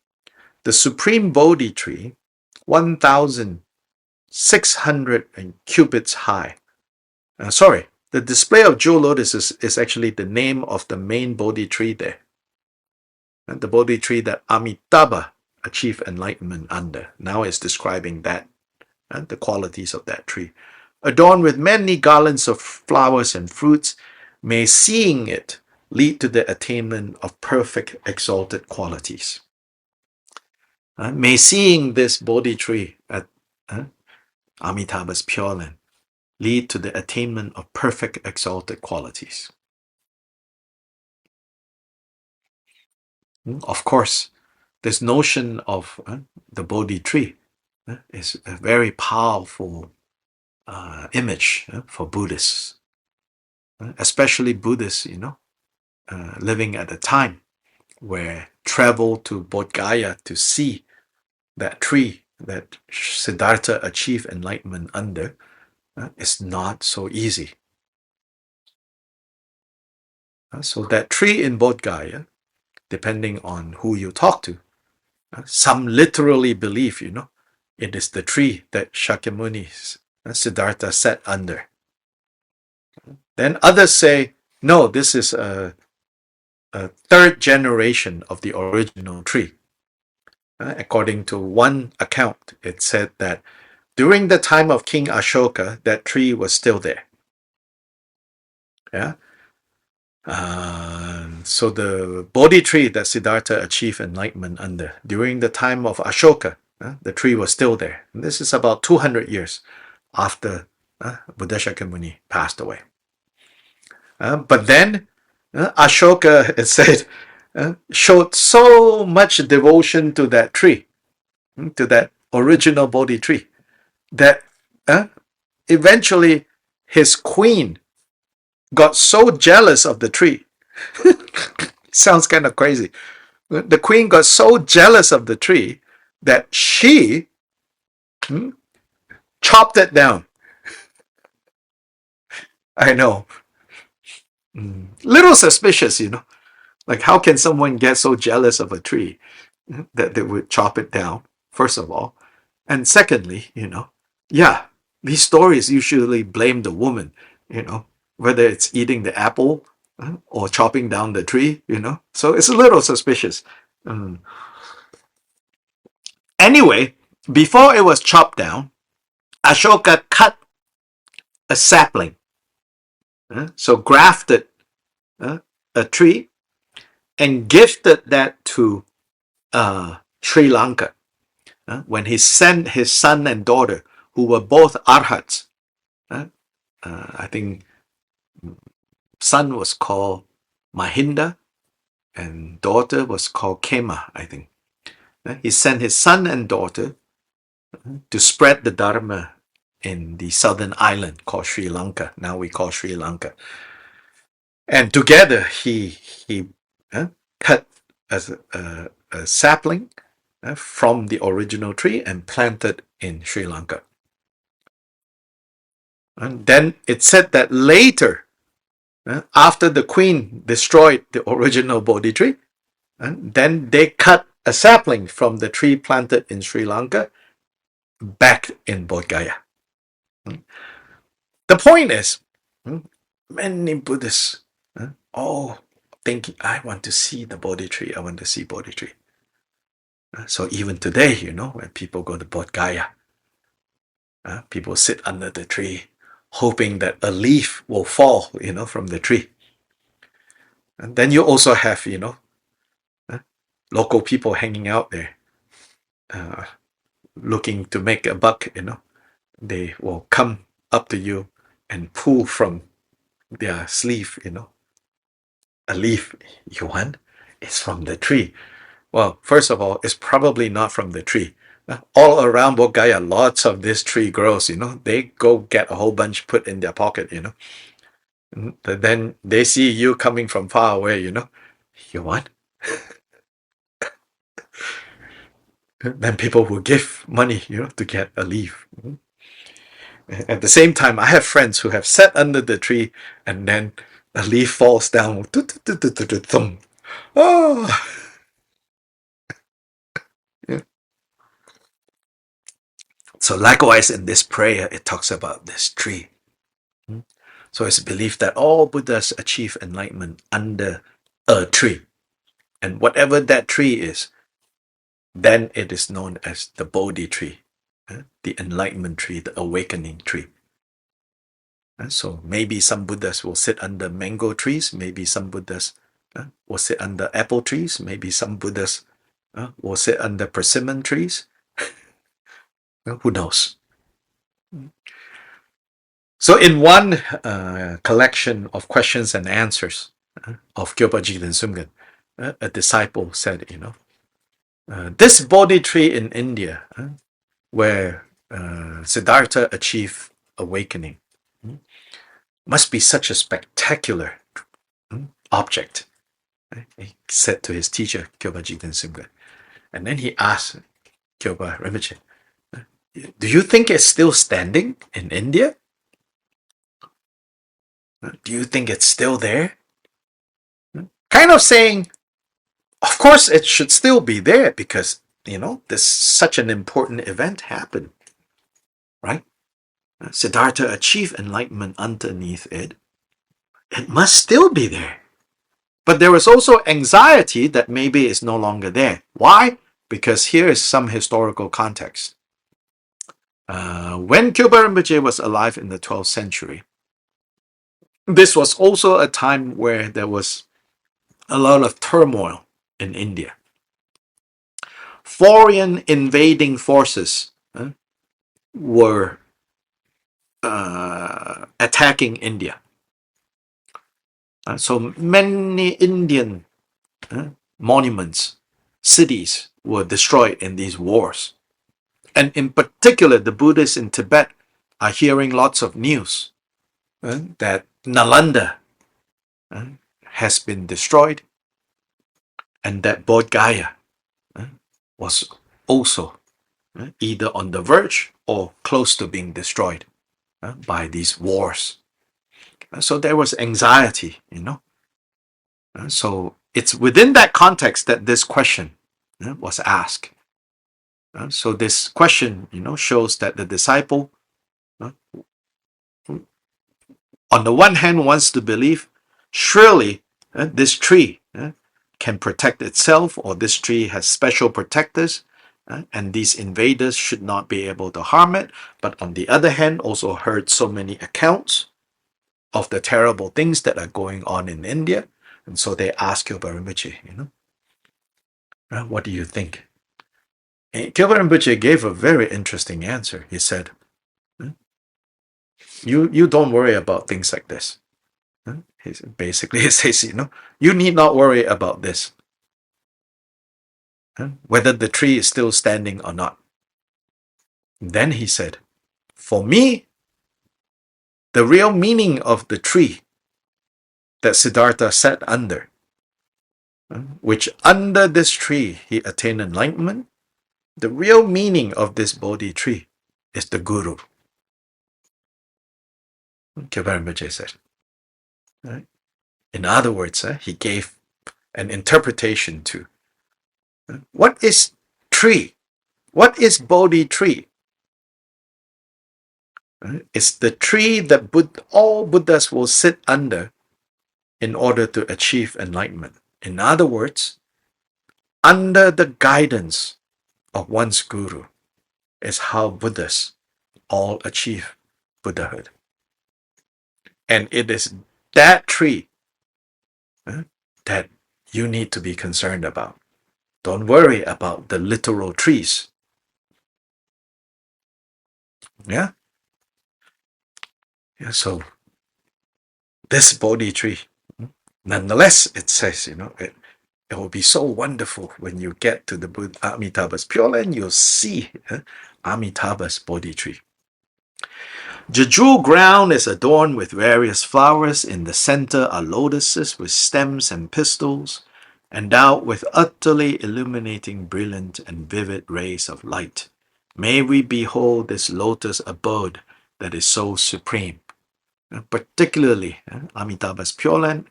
the supreme Bodhi tree, 1,600 cubits high. The display of jewel lotuses is actually the name of the main Bodhi tree there. And the Bodhi tree that Amitabha achieved enlightenment under. Now it's describing that, and the qualities of that tree. Adorned with many garlands of flowers and fruits, may seeing it lead to the attainment of perfect exalted qualities. May seeing this Bodhi tree at Amitabha's Pure Land lead to the attainment of perfect exalted qualities. Of course, this notion of the Bodhi tree is a very powerful image for Buddhists, especially Buddhists, living at a time where travel to Bodh Gaya to see that tree that Siddhartha achieved enlightenment under is not so easy. So that tree in Bodh Gaya, depending on who you talk to, some literally believe, it is the tree that Shakyamuni Siddhartha sat under. Then others say, no, this is a third generation of the original tree. According to one account, it said that during the time of King Ashoka, that tree was still there. Yeah. So the Bodhi tree that Siddhartha achieved enlightenment under, during the time of Ashoka, the tree was still there. And this is about 200 years after Buddha Shakyamuni passed away. But then Ashoka, it said, showed so much devotion to that tree, to that original Bodhi tree, that eventually his queen got so jealous of the tree. Sounds kind of crazy. The queen got so jealous of the tree that she chopped it down. I know. Little suspicious, Like, how can someone get so jealous of a tree that they would chop it down, first of all? And secondly, these stories usually blame the woman, whether it's eating the apple or chopping down the tree, So it's a little suspicious. Anyway, before it was chopped down, Ashoka cut a sapling, so grafted a tree and gifted that to Sri Lanka when he sent his son and daughter, who were both arhats. I think son was called Mahinda and daughter was called Kema, I think. He sent his son and daughter to spread the Dharma in the southern island called Sri Lanka. Now we call Sri Lanka. And together he cut a sapling from the original tree and planted in Sri Lanka. And then it said that later, after the queen destroyed the original Bodhi tree, and then they cut a sapling from the tree planted in Sri Lanka back in Bodh Gaya. The point is, many Buddhists all thinking, I want to see the Bodhi tree, I want to see Bodhi tree. So even today, when people go to Bodh Gaya, people sit under the tree hoping that a leaf will fall, from the tree. And then you also have, local people hanging out there, looking to make a buck, They will come up to you and pull from their sleeve, a leaf. You want? It's from the tree. Well, first of all, it's probably not from the tree. All around Bodh Gaya, lots of this tree grows, They go get a whole bunch, put in their pocket, Then they see you coming from far away, You want? Then people will give money, to get a leaf. At the same time, I have friends who have sat under the tree and then a leaf falls down. Oh. Yeah. So likewise in this prayer, it talks about this tree. So it's believed that all Buddhas achieve enlightenment under a tree. And whatever that tree is, then it is known as the Bodhi tree, the enlightenment tree, the awakening tree. So maybe some Buddhas will sit under mango trees, maybe some Buddhas will sit under apple trees, maybe some Buddhas will sit under persimmon trees. Who knows? So in one collection of questions and answers of Kyopa Jigten Sumgen, a disciple said, this Bodhi tree in India, where Siddhartha achieved awakening, must be such a spectacular object. He said to his teacher, Kyopa Jigten Sumgen. And then he asked Kyopa Rinpoche, do you think it's still standing in India? Do you think it's still there? Kind of saying, of course it should still be there because, this such an important event happened, right? Siddhartha achieved enlightenment underneath it. It must still be there. But there was also anxiety that maybe it's no longer there. Why? Because here is some historical context. When Kyopa Rinpoche was alive in the 12th century, this was also a time where there was a lot of turmoil in India. Foreign invading forces were attacking India. So many Indian monuments, cities were destroyed in these wars. And in particular, the Buddhists in Tibet are hearing lots of news that Nalanda has been destroyed and that Bodh Gaya was also either on the verge or close to being destroyed by these wars. So there was anxiety, So it's within that context that this question was asked. So this question, shows that the disciple, on the one hand, wants to believe, surely this tree can protect itself, or this tree has special protectors, and these invaders should not be able to harm it. But on the other hand, also heard so many accounts of the terrible things that are going on in India. And so they ask Kyopa Rinpoche, what do you think? And Kyopa Rinpoche gave a very interesting answer. He said, you don't worry about things like this. Basically, he says, you need not worry about this. whether the tree is still standing or not. Then he said, for me, the real meaning of the tree that Siddhartha sat under, which under this tree he attained enlightenment, the real meaning of this Bodhi tree is the Guru. Kyoban Rinpoche said. Right? In other words, he gave an interpretation to what is tree? What is Bodhi tree? It's the tree that all Buddhas will sit under in order to achieve enlightenment. In other words, under the guidance of one's Guru is how Buddhas all achieve Buddhahood. And it is that tree that you need to be concerned about. Don't worry about the literal trees. Yeah? So this Bodhi tree, nonetheless, it says, it will be so wonderful when you get to the Amitabha's Pure Land, you'll see Amitabha's Bodhi tree. Jejul ground is adorned with various flowers. In the center are lotuses with stems and pistils, endowed with utterly illuminating, brilliant, and vivid rays of light. May we behold this lotus abode that is so supreme. Particularly, Amitabha's Pure Land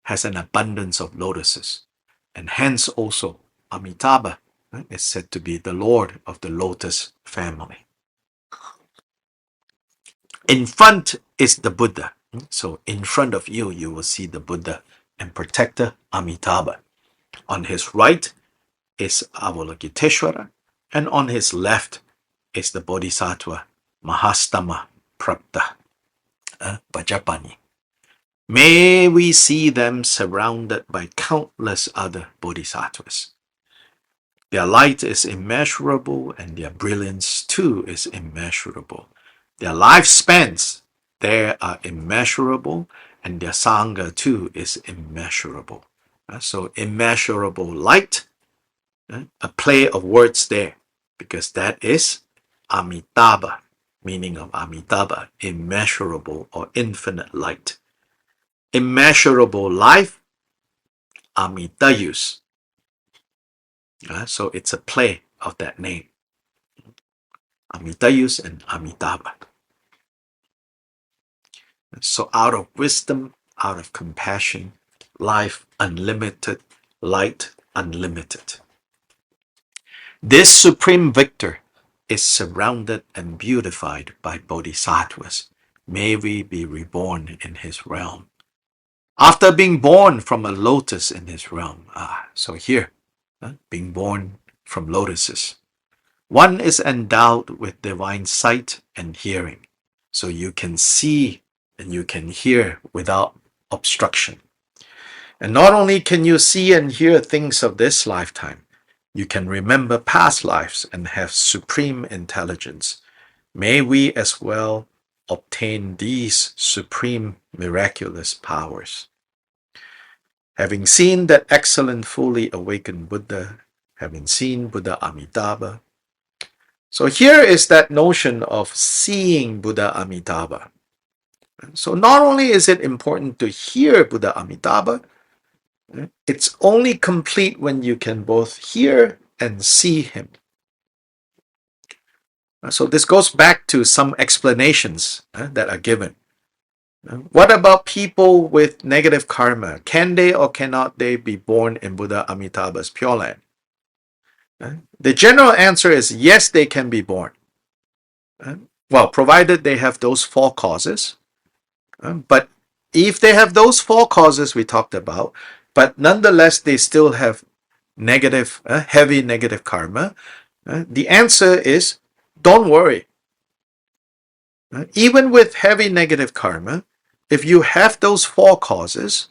has an abundance of lotuses, and hence also Amitabha is said to be the Lord of the lotus family. In front is the Buddha. So in front of you, you will see the Buddha and protector Amitabha. On his right is Avalokiteshvara, and on his left is the Bodhisattva Mahastama Prapta, Vajapani. May we see them surrounded by countless other bodhisattvas. Their light is immeasurable, and their brilliance too is immeasurable. Their lifespans, they are immeasurable, and their sangha too is immeasurable. So immeasurable light, a play of words there, because that is Amitabha, meaning of Amitabha, immeasurable or infinite light. Immeasurable life, Amitayus. So it's a play of that name. Amitayus and Amitabha. So out of wisdom, out of compassion, life unlimited, light unlimited. This supreme victor is surrounded and beautified by bodhisattvas. May we be reborn in his realm. After being born from a lotus in his realm. So here, being born from lotuses. One is endowed with divine sight and hearing. So you can see and you can hear without obstruction. And not only can you see and hear things of this lifetime, you can remember past lives and have supreme intelligence. May we as well obtain these supreme miraculous powers. Having seen that excellent fully awakened Buddha, having seen Buddha Amitabha. So here is that notion of seeing Buddha Amitabha. So not only is it important to hear Buddha Amitabha, it's only complete when you can both hear and see him. So this goes back to some explanations that are given. What about people with negative karma? Can they or cannot they be born in Buddha Amitabha's Pure Land? The general answer is yes, they can be born. Well, provided they have those four causes. But if they have those four causes we talked about, but nonetheless they still have negative, heavy negative karma, the answer is don't worry. Even with heavy negative karma, if you have those four causes,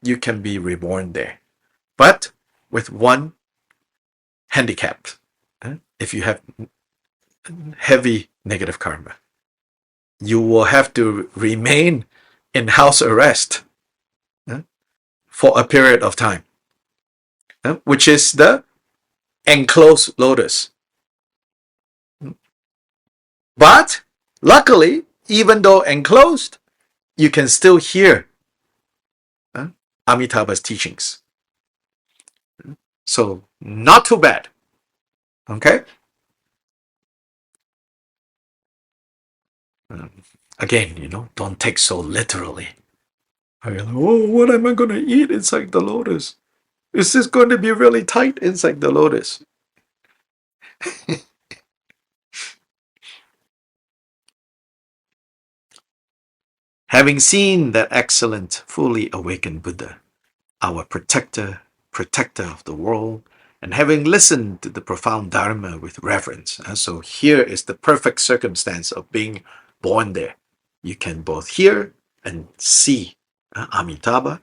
you can be reborn there. But with one handicap, if you have heavy negative karma, you will have to remain in house arrest for a period of time. which is the enclosed lotus. But luckily, even though enclosed, you can still hear uh, Amitabha's teachings. So not too bad. Okay. Um, Again, don't take so literally. Oh, what am I going to eat inside the lotus? Is this going to be really tight inside the lotus? Having seen that excellent, fully awakened Buddha, our protector of the world, and having listened to the profound Dharma with reverence. And so here is the perfect circumstance of being born there. You can both hear and see Amitabha.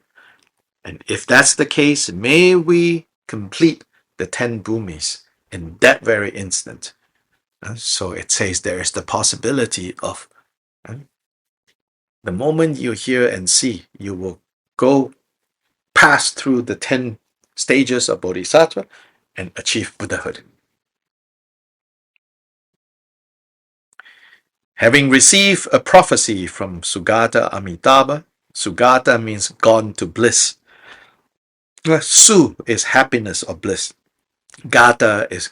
And if that's the case, may we complete the 10 bhumis in that very instant. So it says there is the possibility of the moment you hear and see, you will go pass through the 10 stages of Bodhisattva and achieve Buddhahood. Having received a prophecy from Sugata Amitabha, Sugata means gone to bliss. Su is happiness or bliss. Gata is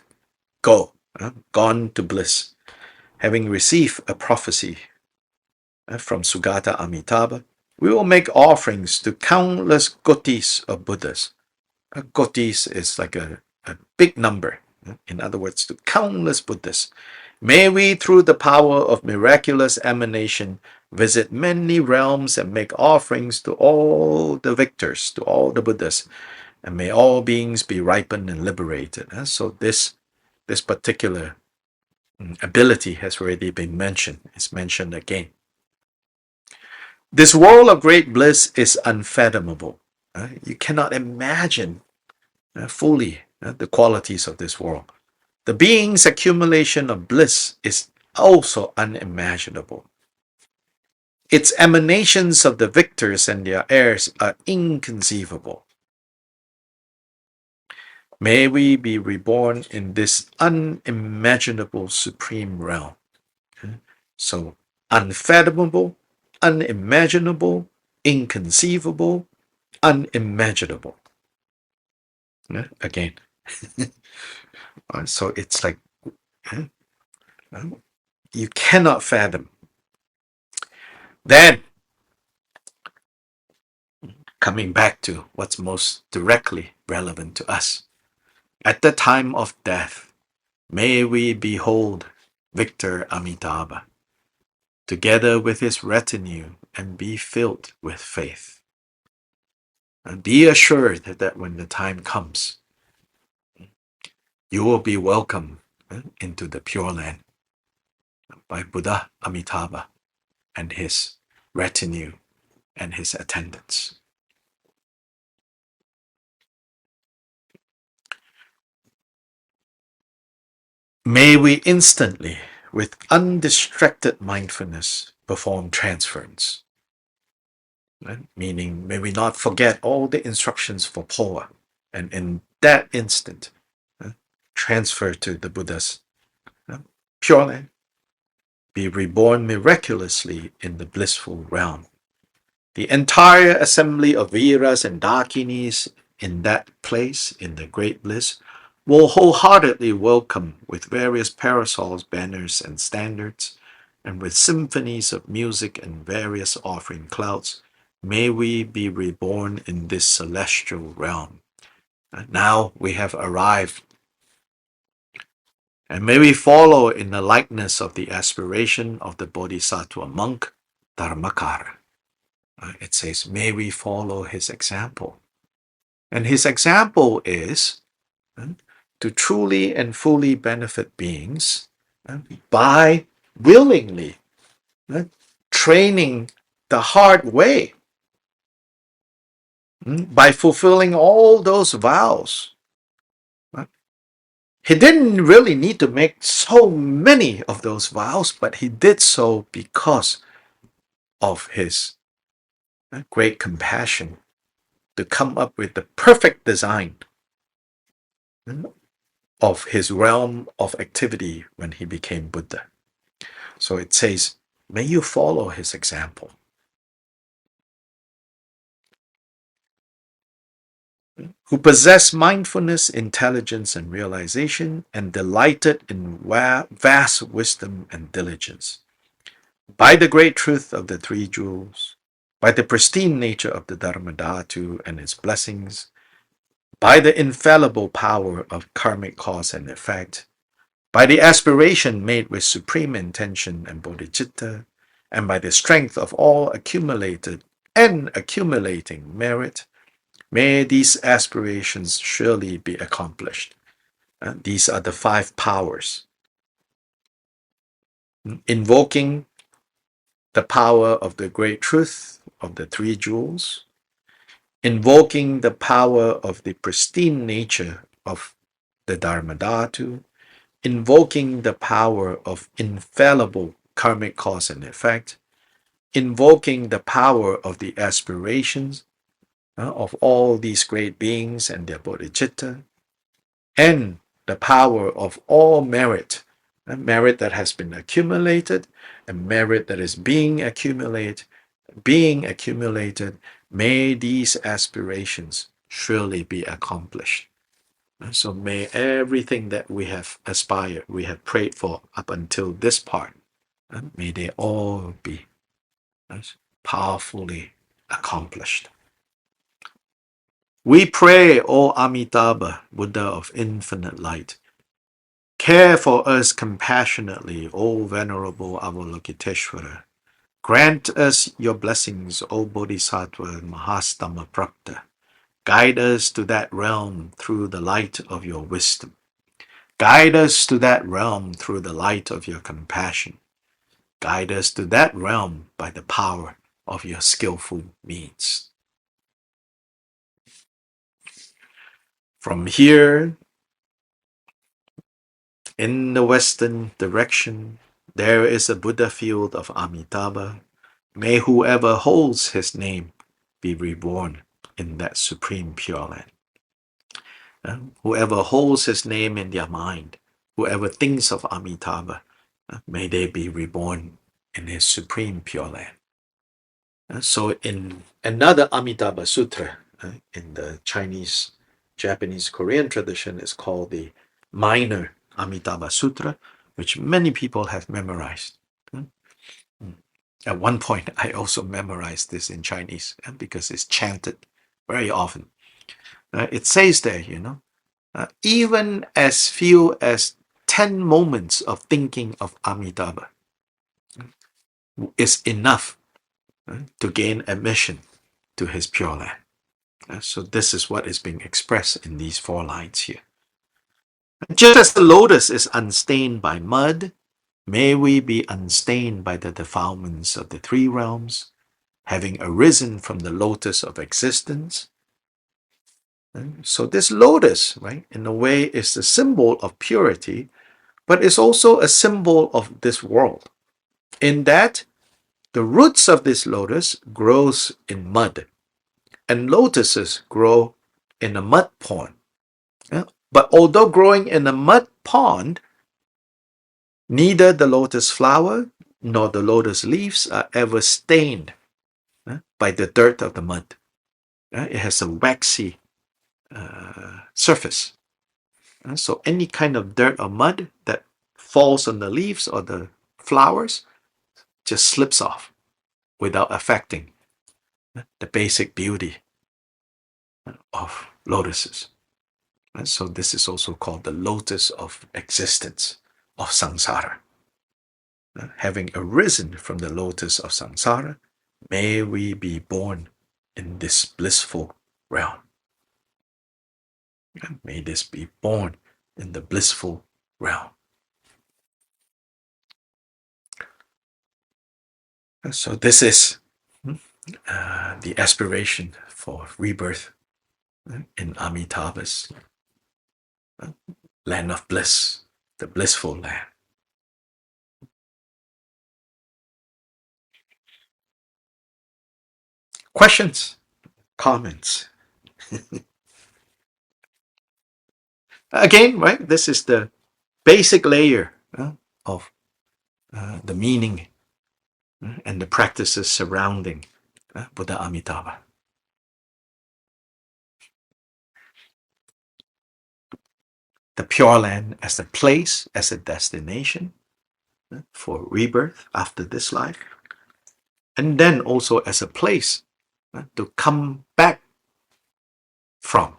go, gone to bliss. Having received a prophecy from Sugata Amitabha, we will make offerings to countless kotis of Buddhas. Kotis is like a big number. In other words, to countless Buddhas. May we, through the power of miraculous emanation, visit many realms and make offerings to all the victors, to all the Buddhas, and may all beings be ripened and liberated. So this particular ability has already been mentioned. It's mentioned again. This world of great bliss is unfathomable. You cannot imagine fully the qualities of this world. The being's accumulation of bliss is also unimaginable. Its emanations of the victors and their heirs are inconceivable. May we be reborn in this unimaginable supreme realm. So, unfathomable, unimaginable, inconceivable, unimaginable. Again. So it's like you cannot fathom. Then, coming back to what's most directly relevant to us. At the time of death, may we behold Victor Amitabha, together with his retinue, and be filled with faith. And be assured that when the time comes, you will be welcomed into the Pure Land by Buddha Amitabha and his retinue and his attendants. May we instantly, with undistracted mindfulness, perform transference. Right? Meaning, may we not forget all the instructions for Poa, and in that instant, transfer to the Buddha's Pure Land, be reborn miraculously in the blissful realm. The entire assembly of Viras and Dakinis in that place, in the great bliss, will wholeheartedly welcome with various parasols, banners, and standards, and with symphonies of music and various offering clouds. May we be reborn in this celestial realm. Now we have arrived. And may we follow in the likeness of the aspiration of the Bodhisattva monk, Dharmakara. It says, may we follow his example. And his example is to truly and fully benefit beings by willingly training the hard way, by fulfilling all those vows. He didn't really need to make so many of those vows, but he did so because of his great compassion to come up with the perfect design of his realm of activity when he became Buddha. So it says, may you follow his example. Who possessed mindfulness, intelligence, and realization, and delighted in vast wisdom and diligence. By the great truth of the three jewels, by the pristine nature of the Dharma Dhatu and its blessings, by the infallible power of karmic cause and effect, by the aspiration made with supreme intention and bodhicitta, and by the strength of all accumulated and accumulating merit, may these aspirations surely be accomplished. These are the five powers. Invoking the power of the great truth of the three jewels, invoking the power of the pristine nature of the Dharma Dhatu, invoking the power of infallible karmic cause and effect, invoking the power of the aspirations of all these great beings and their bodhicitta, and the power of all merit, merit that has been accumulated and merit that is being accumulated, may these aspirations surely be accomplished. So may everything that we have aspired, we have prayed for up until this part, may they all be powerfully accomplished. We pray, O Amitabha, Buddha of infinite light, care for us compassionately, O Venerable Avalokiteshvara. Grant us your blessings, O Bodhisattva Mahastama Prapta. Guide us to that realm through the light of your wisdom. Guide us to that realm through the light of your compassion. Guide us to that realm by the power of your skillful means. From here, in the western direction, there is a Buddha field of Amitabha. May whoever holds his name be reborn in that supreme pure land. Whoever holds his name in their mind, whoever thinks of Amitabha, may they be reborn in his supreme pure land. So in another Amitabha Sutra, in the Chinese, Japanese, Korean tradition, is called the Minor Amitabha Sutra, which many people have memorized. At one point, I also memorized this in Chinese because it's chanted very often. It says there, even as few as 10 moments of thinking of Amitabha is enough to gain admission to his pure land. So this is what is being expressed in these 4 lines here. Just as the lotus is unstained by mud, may we be unstained by the defilements of the 3 realms, having arisen from the lotus of existence. So this lotus, right, in a way is a symbol of purity, but it's also a symbol of this world, in that the roots of this lotus grows in mud, and lotuses grow in a mud pond. But although growing in a mud pond, neither the lotus flower nor the lotus leaves are ever stained by the dirt of the mud. It has a waxy surface. So any kind of dirt or mud that falls on the leaves or the flowers just slips off without affecting the basic beauty of lotuses. So this is also called the lotus of existence, of samsara. Having arisen from the lotus of samsara, may we be born in this blissful realm. May this be born in the blissful realm. So this is the aspiration for rebirth in Amitabha's land of bliss, the blissful land. Questions? Comments? Again, right? This is the basic layer of the meaning and the practices surrounding Buddha Amitabha. The Pure Land as a place, as a destination for rebirth after this life, and then also as a place to come back from,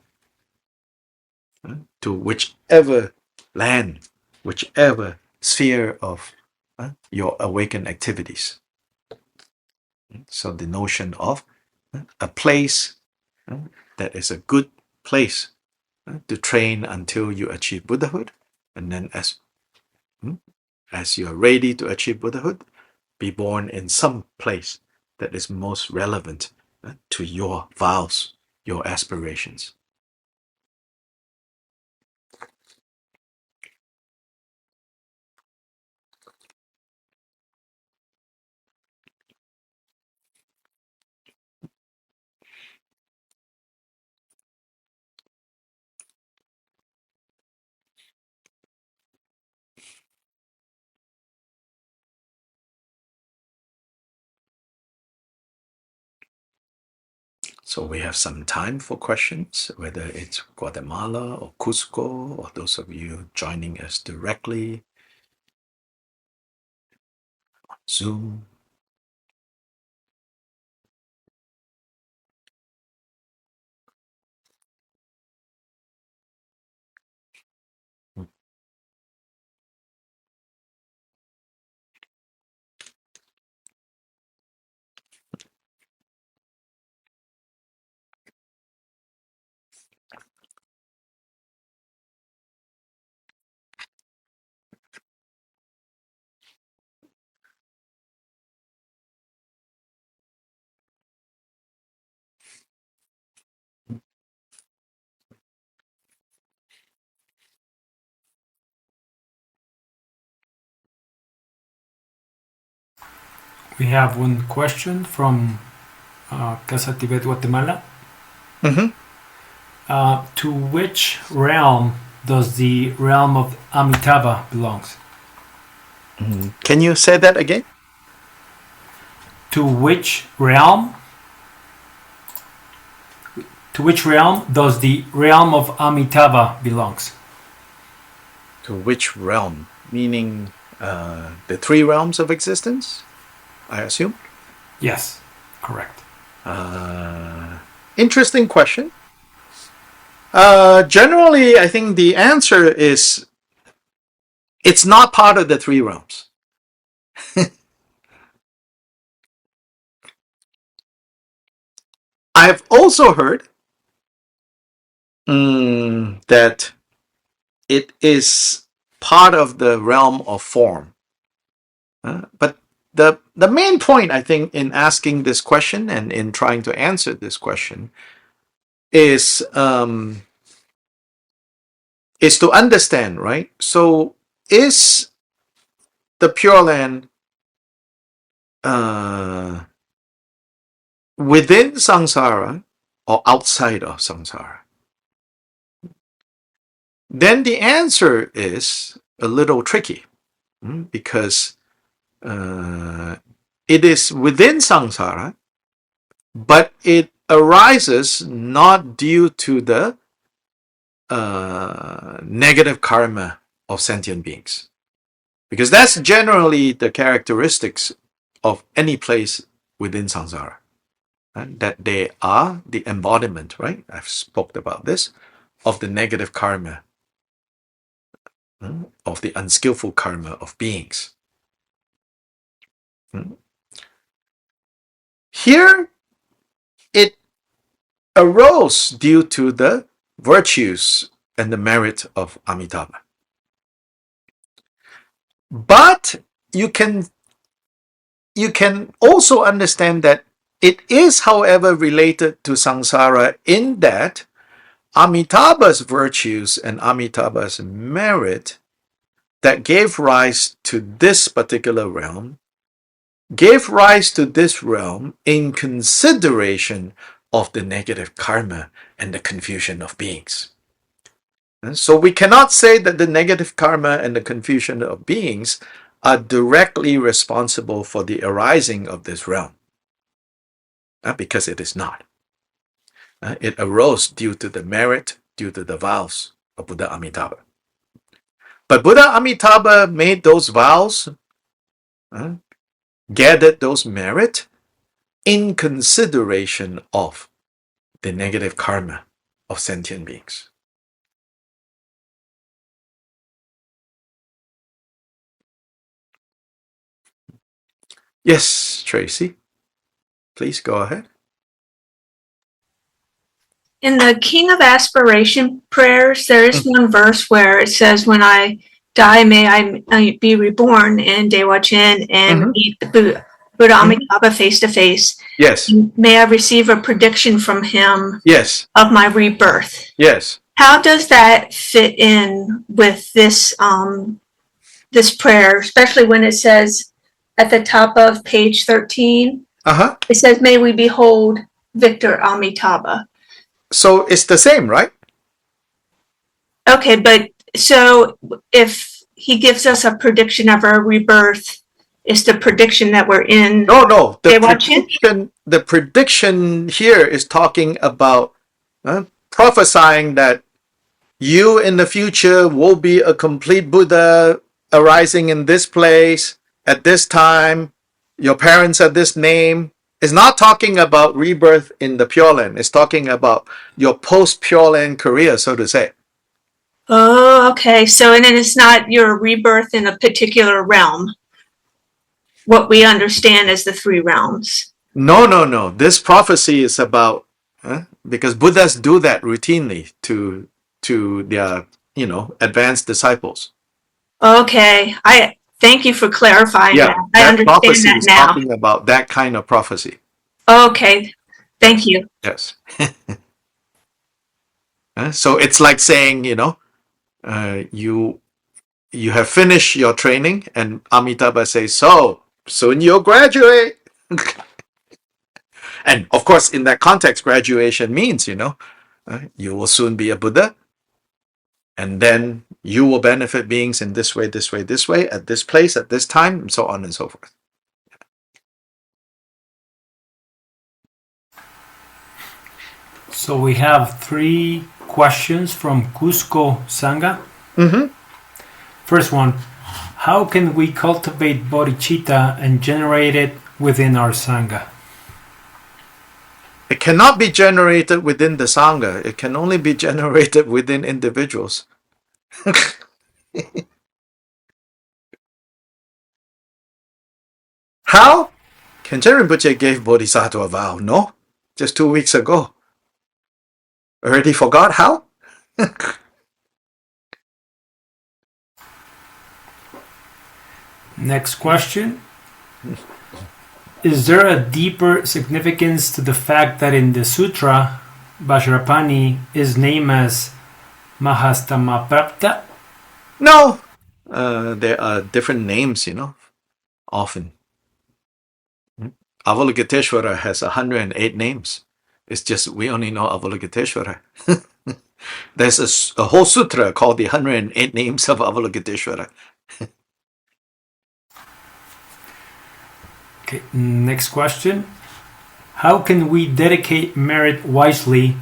to whichever land, whichever sphere of your awakened activities. So the notion of a place that is a good place to train until you achieve Buddhahood, and then as you are ready to achieve Buddhahood, be born in some place that is most relevant to your vows, your aspirations. So we have some time for questions, whether it's Guatemala or Cusco, or those of you joining us directly, Zoom. We have one question from Casa Tibet, Guatemala. Mm-hmm. To which realm does the realm of Amitabha belongs? Can you say that again? To which realm? To which realm does the realm of Amitabha belongs? To which realm? Meaning the three realms of existence, I assume? Yes, correct. Interesting question. Generally, I think the answer is it's not part of the three realms. I've also heard that it is part of the realm of form. But the main point, I think, in asking this question and in trying to answer this question is to understand, right? So is the Pure Land within samsara or outside of samsara? Then the answer is a little tricky because it is within samsara, but it arises not due to the negative karma of sentient beings. Because that's generally the characteristics of any place within samsara. Right? That they are the embodiment, right? I've spoke about this, of the negative karma, of the unskillful karma of beings. Here, it arose due to the virtues and the merit of Amitabha. But you can also understand that it is, however, related to samsara in that Amitabha's virtues and Amitabha's merit that gave rise to this particular realm gave rise to this realm in consideration of the negative karma and the confusion of beings. So we cannot say that the negative karma and the confusion of beings are directly responsible for the arising of this realm, because it is not. It arose due to the merit, due to the vows of Buddha Amitabha. But Buddha Amitabha made those vows, gathered those merit in consideration of the negative karma of sentient beings. Yes, Tracy, please go ahead. In the King of Aspiration prayers, there is one verse where it says, when I die, may I be reborn in Dewa Chen and meet the Buddha Amitabha face to face. Yes. May I receive a prediction from him Yes. of my rebirth. Yes. How does that fit in with this this prayer, especially when it says at the top of page 13, it says, may we behold Victor Amitabha. So it's the same, right? Okay, but so if he gives us a prediction of our rebirth, is the prediction that we're in? No. The prediction here is talking about prophesying that you in the future will be a complete Buddha arising in this place at this time. Your parents are this name. It's not talking about rebirth in the Pure Land. It's talking about your post-Pure Land career, so to say. Oh, okay. So, and then it's not your rebirth in a particular realm, what we understand as the three realms. No. This prophecy is about, because Buddhas do that routinely to their, advanced disciples. Okay. I thank you for clarifying that. I understand prophecy that is now. talking about that kind of prophecy. Okay. Thank you. Yes. So it's like saying, you have finished your training, and Amitabha says, so soon you'll graduate. And of course, in that context, graduation means, you will soon be a Buddha, and then you will benefit beings in this way, this way, this way, at this place, at this time, and so on and so forth. So we have 3 questions from Cusco Sangha. First one, how can we cultivate bodhicitta and generate it within our Sangha? It cannot be generated within the Sangha. It can only be generated within individuals. How? Khenchen Rinpoche gave Bodhisattva a vow, no? Just 2 weeks ago. Already forgot how? Next question. Is there a deeper significance to the fact that in the sutra, Vajrapani is named as Mahastamaprapta? No. There are different names, often. Avalokiteshvara has 108 names. It's just we only know Avalokiteshvara. There's a whole sutra called the 108 Names of Avalokiteshvara. Okay, next question. How can we dedicate merit wisely,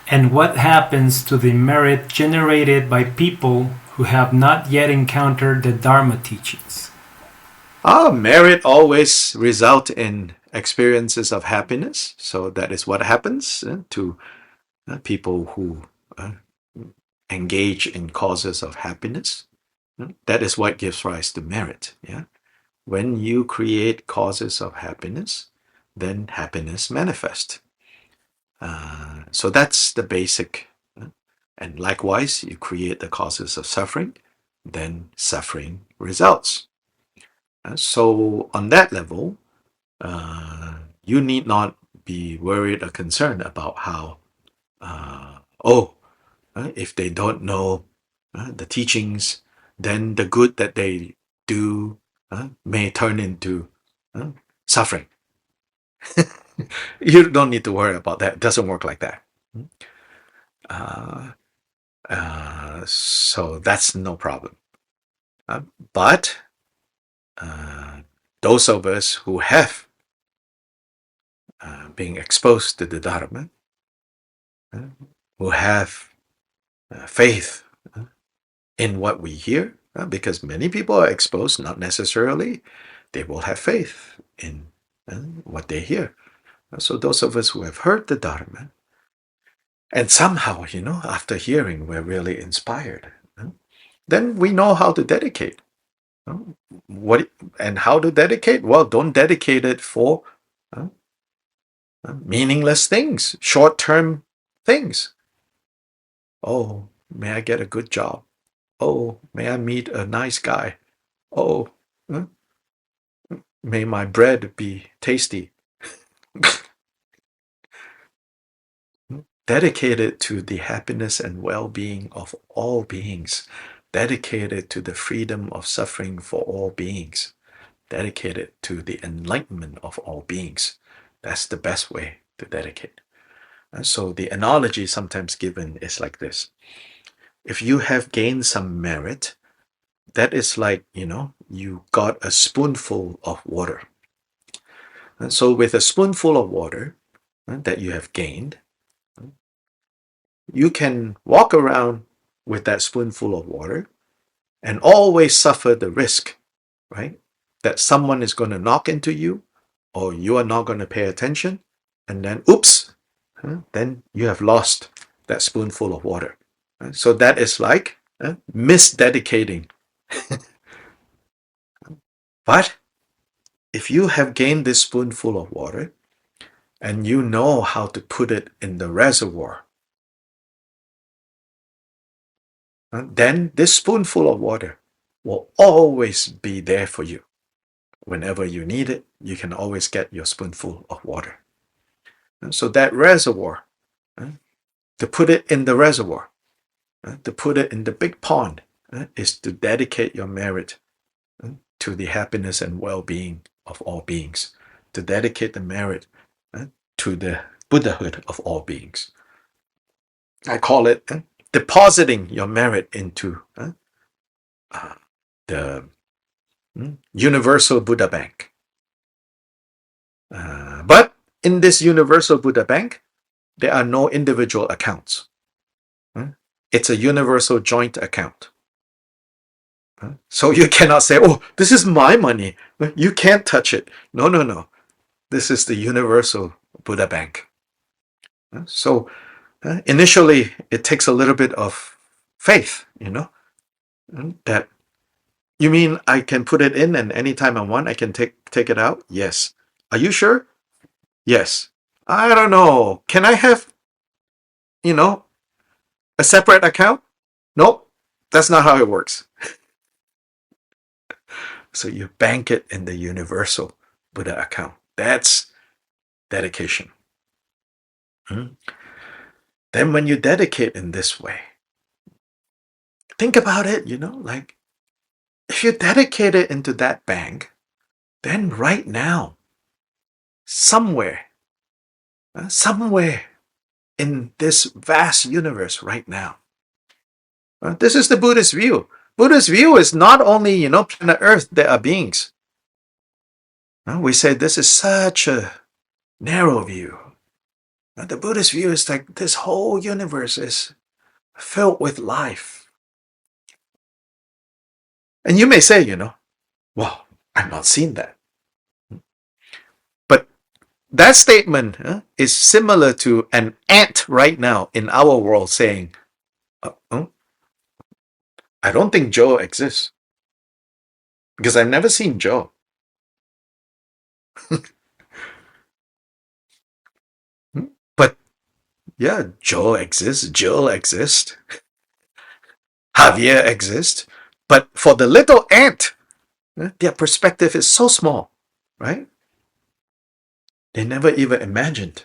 and what happens to the merit generated by people who have not yet encountered the Dharma teachings? Merit always results in experiences of happiness. So that is what happens to people who engage in causes of happiness. That is what gives rise to merit. Yeah. When you create causes of happiness, then happiness manifests. So that's the basic. And likewise, you create the causes of suffering, then suffering results. So on that level, you need not be worried or concerned about how, if they don't know the teachings, then the good that they do may turn into suffering. You don't need to worry about that. It doesn't work like that. So that's no problem. But those of us who have been exposed to the Dharma, who have faith in what we hear, because many people are exposed, not necessarily they will have faith in what they hear. So those of us who have heard the Dharma, and somehow, after hearing, we're really inspired, then we know how to dedicate. What and how to dedicate? Well, don't dedicate it for meaningless things, short-term things. Oh, may I get a good job? Oh, may I meet a nice guy? Oh, may my bread be tasty. Dedicated to the happiness and well-being of all beings. Dedicated to the freedom of suffering for all beings. Dedicated to the enlightenment of all beings. That's the best way to dedicate. And so the analogy sometimes given is like this. If you have gained some merit, that is like, you got a spoonful of water. And so with a spoonful of water that you have gained, you can walk around with that spoonful of water and always suffer the risk, right? That someone is going to knock into you, or you are not going to pay attention, and then oops, then you have lost that spoonful of water. So that is like misdedicating. But if you have gained this spoonful of water and you know how to put it in the reservoir, then this spoonful of water will always be there for you. Whenever you need it, you can always get your spoonful of water. So that reservoir, to put it in the reservoir, to put it in the big pond, is to dedicate your merit to the happiness and well-being of all beings, to dedicate the merit to the Buddhahood of all beings. I call it depositing your merit into the Universal Buddha Bank. But in this Universal Buddha Bank, there are no individual accounts. It's a universal joint account. So you cannot say, oh, this is my money. You can't touch it. No. This is the Universal Buddha Bank. So initially, it takes a little bit of faith, that you mean I can put it in and anytime I want, I can take it out? Yes. Are you sure? Yes. I don't know. Can I have, a separate account? Nope. That's not how it works. So you bank it in the Universal Buddha account. That's dedication. Then when you dedicate in this way, think about it, like if you dedicate it into that bank, then right now, somewhere in this vast universe right now, this is the Buddhist view. Buddhist view is not only, planet Earth, there are beings. We say this is such a narrow view. The Buddhist view is like this whole universe is filled with life. And you may say, well, I've not seen that. But that statement is similar to an ant right now in our world saying, I don't think Joe exists. Because I've never seen Joe. But yeah, Joe exists, Jill exists, Javier exists. But for the little ant, their perspective is so small, right? They never even imagined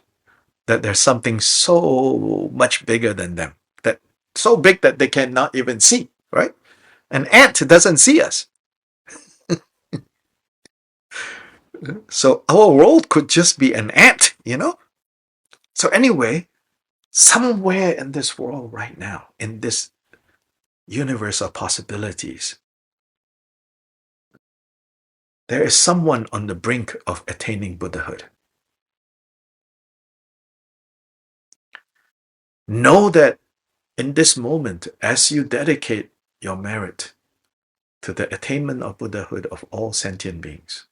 that there's something so much bigger than them, that so big that they cannot even see, right? An ant doesn't see us. So our world could just be an ant, So anyway, somewhere in this world right now, in this universe of possibilities. There is someone on the brink of attaining Buddhahood. Know that in this moment, as you dedicate your merit to the attainment of Buddhahood of all sentient beings,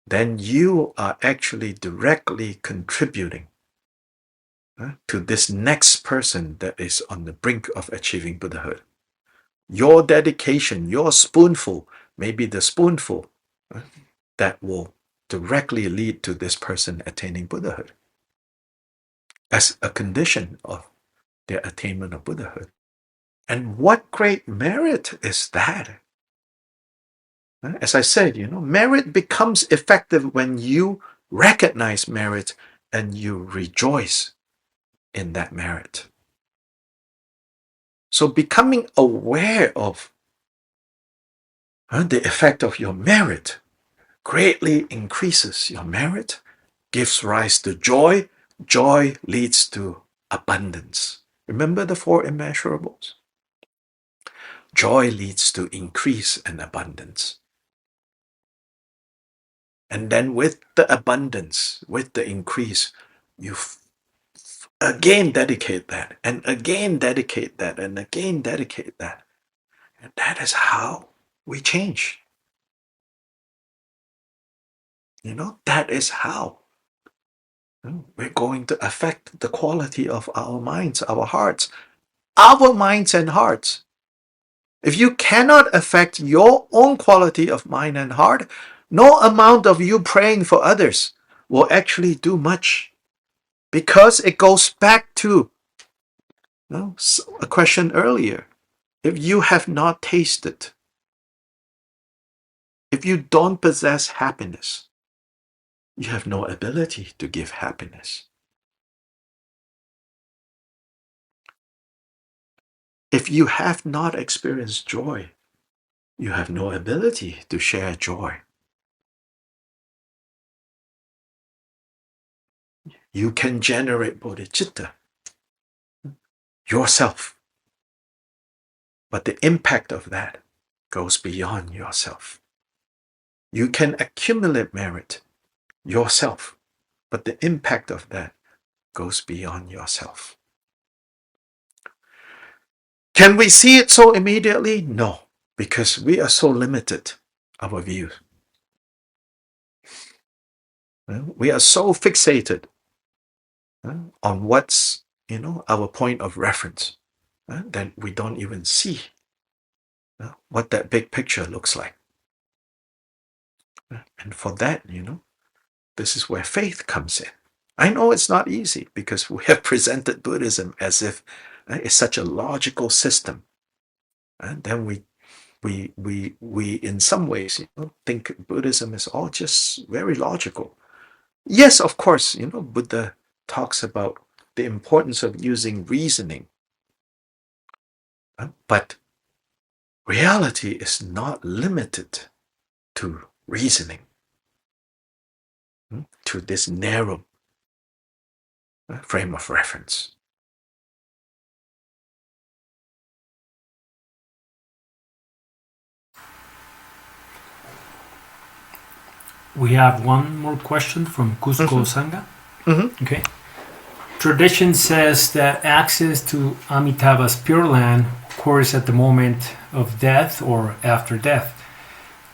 then you are actually directly contributing to this next person that is on the brink of achieving Buddhahood. Your dedication, your spoonful, may be the spoonful that will directly lead to this person attaining Buddhahood as a condition of their attainment of Buddhahood. And what great merit is that? As I said, merit becomes effective when you recognize merit and you rejoice in that merit. So becoming aware of the effect of your merit greatly increases your merit, gives rise to joy. Joy leads to abundance. Remember the four immeasurables? Joy leads to increase and abundance. And then with the abundance, with the increase, you again dedicate that, and again dedicate that, and again dedicate that. And that is how we change. That is how we're going to affect the quality of our minds, our hearts, our minds and hearts. If you cannot affect your own quality of mind and heart, no amount of you praying for others will actually do much, because it goes back to a question earlier. If you have not tasted, if you don't possess happiness, you have no ability to give happiness. If you have not experienced joy, you have no ability to share joy. You can generate bodhicitta yourself, but the impact of that goes beyond yourself. You can accumulate merit yourself, but the impact of that goes beyond yourself. Can we see it so immediately? No, because we are so limited, our views. We are so fixated on what's, our point of reference, that we don't even see what that big picture looks like. And for that, this is where faith comes in. I know it's not easy, because we have presented Buddhism as if it's such a logical system. And then we in some ways think Buddhism is all just very logical. Yes, of course, Buddha talks about the importance of using reasoning. But reality is not limited to reasoning, to this narrow frame of reference. We have one more question from Cusco Sangha. Okay. Tradition says that access to Amitabha's Pure Land occurs at the moment of death or after death.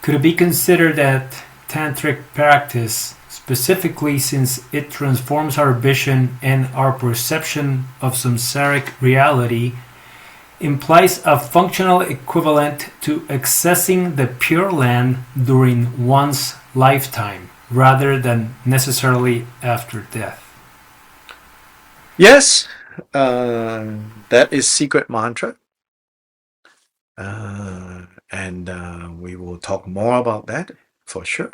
Could it be considered that tantric practice, specifically since it transforms our vision and our perception of samsaric reality, implies a functional equivalent to accessing the Pure Land during one's lifetime, rather than necessarily after death? Yes, that is secret mantra. And we will talk more about that for sure.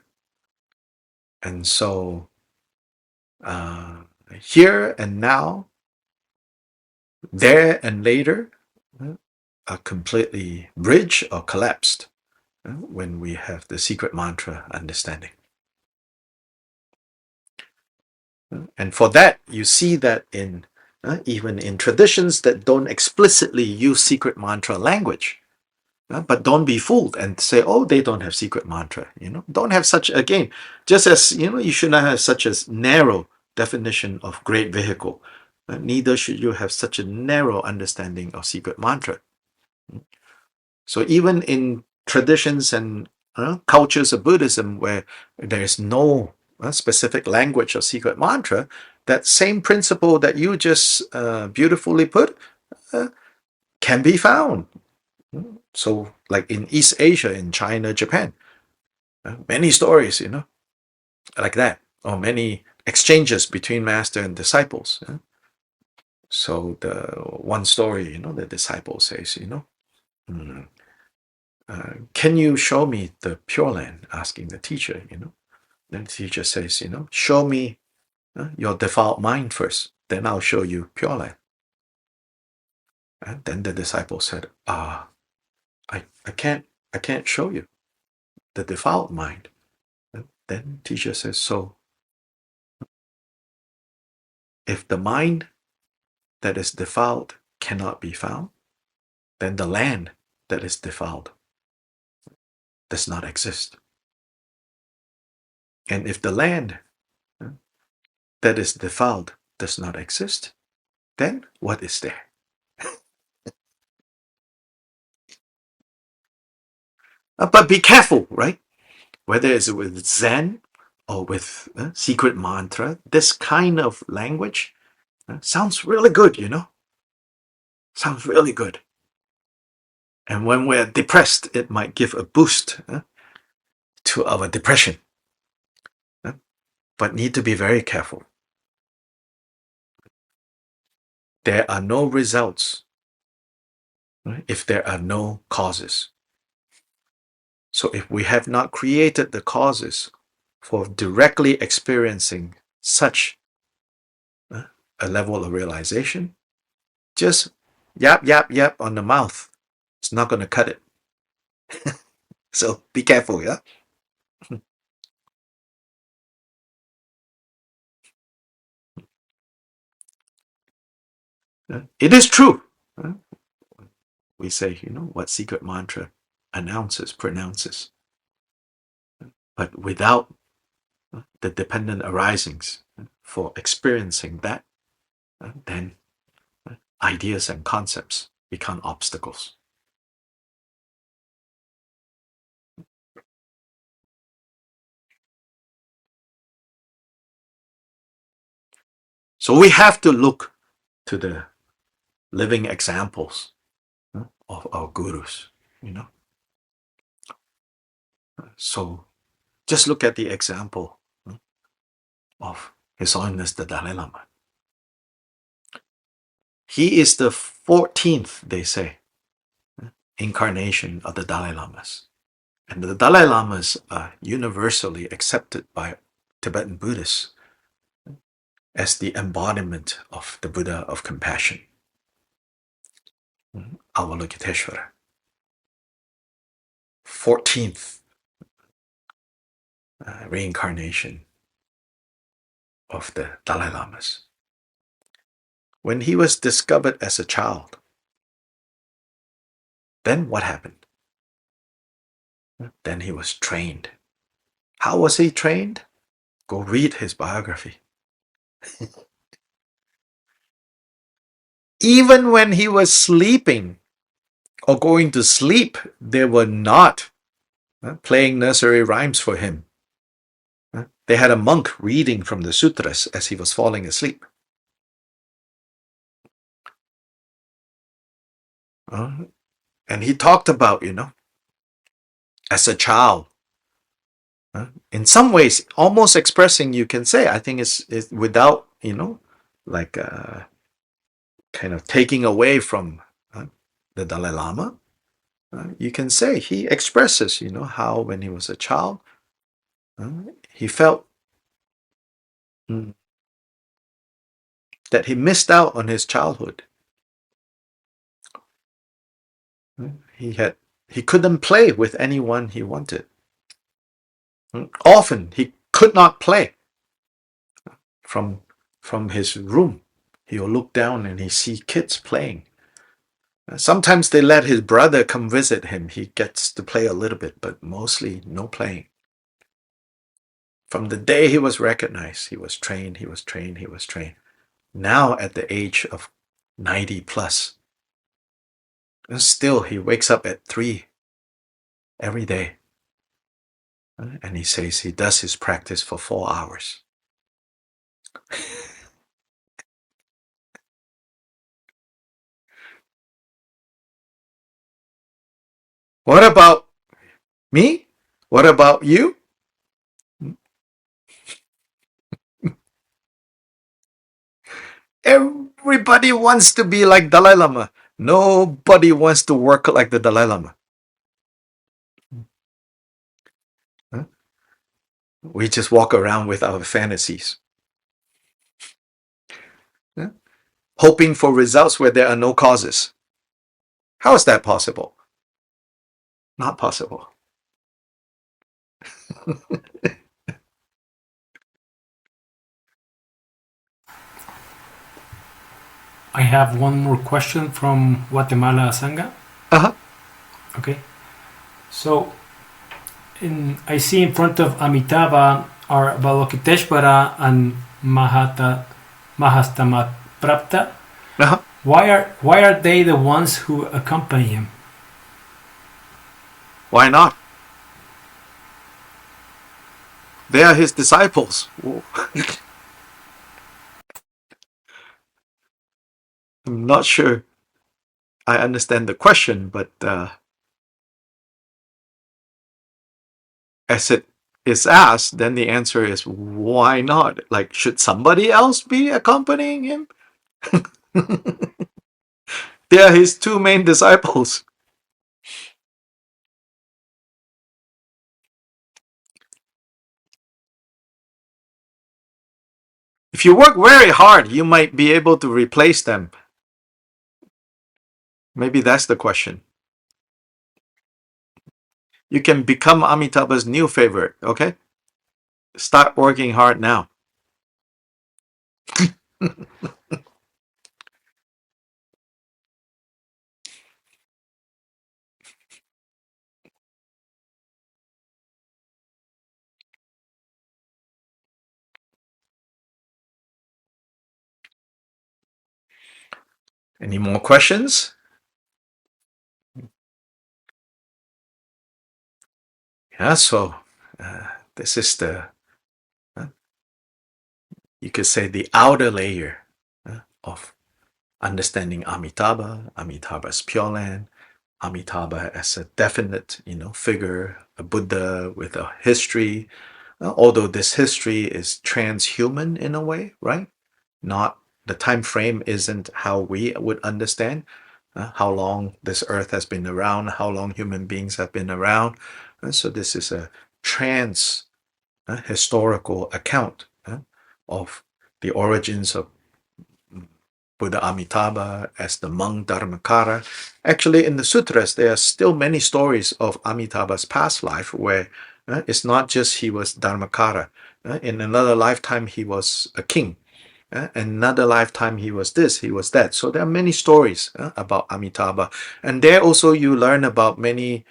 And so here and now, there and later are completely bridged or collapsed when we have the secret mantra understanding. And for that, you see that in even in traditions that don't explicitly use secret mantra language. But don't be fooled and say, oh, they don't have secret mantra. Don't have such, again, just as, you should not have such a narrow definition of great vehicle. Neither should you have such a narrow understanding of secret mantra. So even in traditions and cultures of Buddhism where there is no specific language of secret mantra, that same principle that you just beautifully put can be found. So like in East Asia, in China, Japan, many stories, like that, or many exchanges between master and disciples. So the one story, the disciple says, can you show me the Pure Land? Asking the teacher, Then the teacher says, show me your defiled mind first, then I'll show you Pure Land. And then the disciple said, I can't show you the defiled mind. And then teacher says, so if the mind that is defiled cannot be found, then the land that is defiled does not exist. And if the land that is defiled does not exist, then what is there? But be careful, right? Whether it's with Zen or with secret mantra, this kind of language sounds really good, Sounds really good. And when we're depressed, it might give a boost to our depression. But need to be very careful. There are no results if there are no causes. So if we have not created the causes for directly experiencing such a level of realization, just yap, yap, yap on the mouth, it's not going to cut it. So be careful, yeah? It is true. We say, what secret mantra pronounces. But without the dependent arisings for experiencing that, then ideas and concepts become obstacles. So we have to look to the living examples of our gurus, So just look at the example of His Holiness the Dalai Lama. He is the 14th, they say, incarnation of the Dalai Lamas. And the Dalai Lamas are universally accepted by Tibetan Buddhists as the embodiment of the Buddha of compassion, Avalokiteshvara. 14th reincarnation of the Dalai Lamas. When he was discovered as a child, then what happened? Then he was trained. How was he trained? Go read his biography. Even when he was sleeping or going to sleep, they were not playing nursery rhymes for him. They had a monk reading from the sutras as he was falling asleep. And he talked about, as a child, in some ways, almost expressing, you can say, I think it's without, like kind of taking away from the Dalai Lama, you can say he expresses, how when he was a child, he felt that he missed out on his childhood. He couldn't play with anyone he wanted. Often he could not play from his room. He'll look down and he see kids playing. Sometimes they let his brother come visit him. He gets to play a little bit, but mostly no playing. From the day he was recognized, he was trained. Now at the age of 90 plus, and still he wakes up at 3 every day. And he says he does his practice for 4 hours. What about me? What about you? Everybody wants to be like Dalai Lama. Nobody wants to work like the Dalai Lama. We just walk around with our fantasies, hoping for results where there are no causes. How is that possible? Not possible. I have one more question from Guatemala Sangha. Okay. So, I see in front of Amitabha are Avalokiteshvara and Mahastamaprapta. Why are they the ones who accompany him? Why not? They are his disciples. I'm not sure I understand the question, but as it is asked, then the answer is why not? Like, should somebody else be accompanying him? They are his 2 main disciples. If you work very hard, you might be able to replace them. Maybe that's the question. You can become Amitabha's new favorite, okay? Start working hard now. Any more questions? Yeah, so this is the, you could say, the outer layer of understanding Amitabha, Amitabha's Pure Land, Amitabha as a definite, figure, a Buddha with a history, although this history is transhuman in a way, right? Not, the time frame isn't how we would understand how long this earth has been around, how long human beings have been around. So this is a historical account of the origins of Buddha Amitabha as the monk Dharmakara. Actually, in the sutras, there are still many stories of Amitabha's past life where it's not just he was Dharmakara. In another lifetime, he was a king. Another lifetime, he was this, he was that. So there are many stories about Amitabha. And there also you learn about many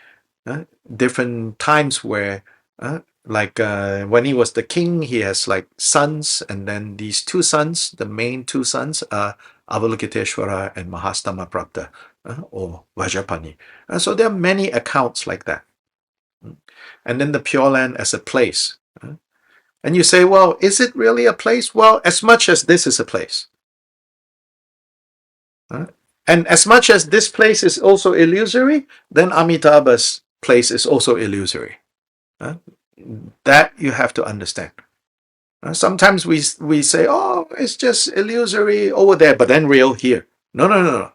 different times where when he was the king, he has like sons, and then these 2 sons, the main 2 sons are Avalokiteshvara and Mahastamaprapta or Vajrapani. So there are many accounts like that. And then the Pure Land as a place. And you say, well, is it really a place? Well, as much as this is a place. And as much as this place is also illusory, then Amitabha's place is also illusory. That you have to understand. Sometimes we say, oh, it's just illusory over there, but then real here. No.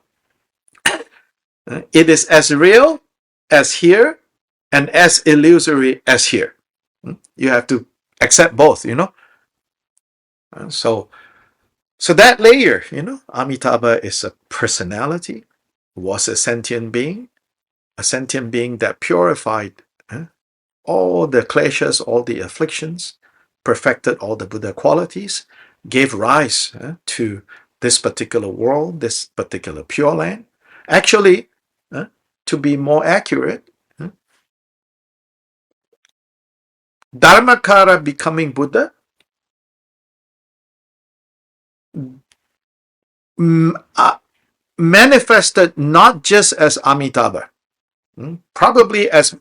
It is as real as here and as illusory as here. You have to accept both, So that layer, Amitabha is a personality, was a sentient being that purified all the kleshas, all the afflictions, perfected all the Buddha qualities, gave rise to this particular world, this particular Pure Land. Actually, to be more accurate, Dharmakara becoming Buddha manifested not just as Amitabha, probably as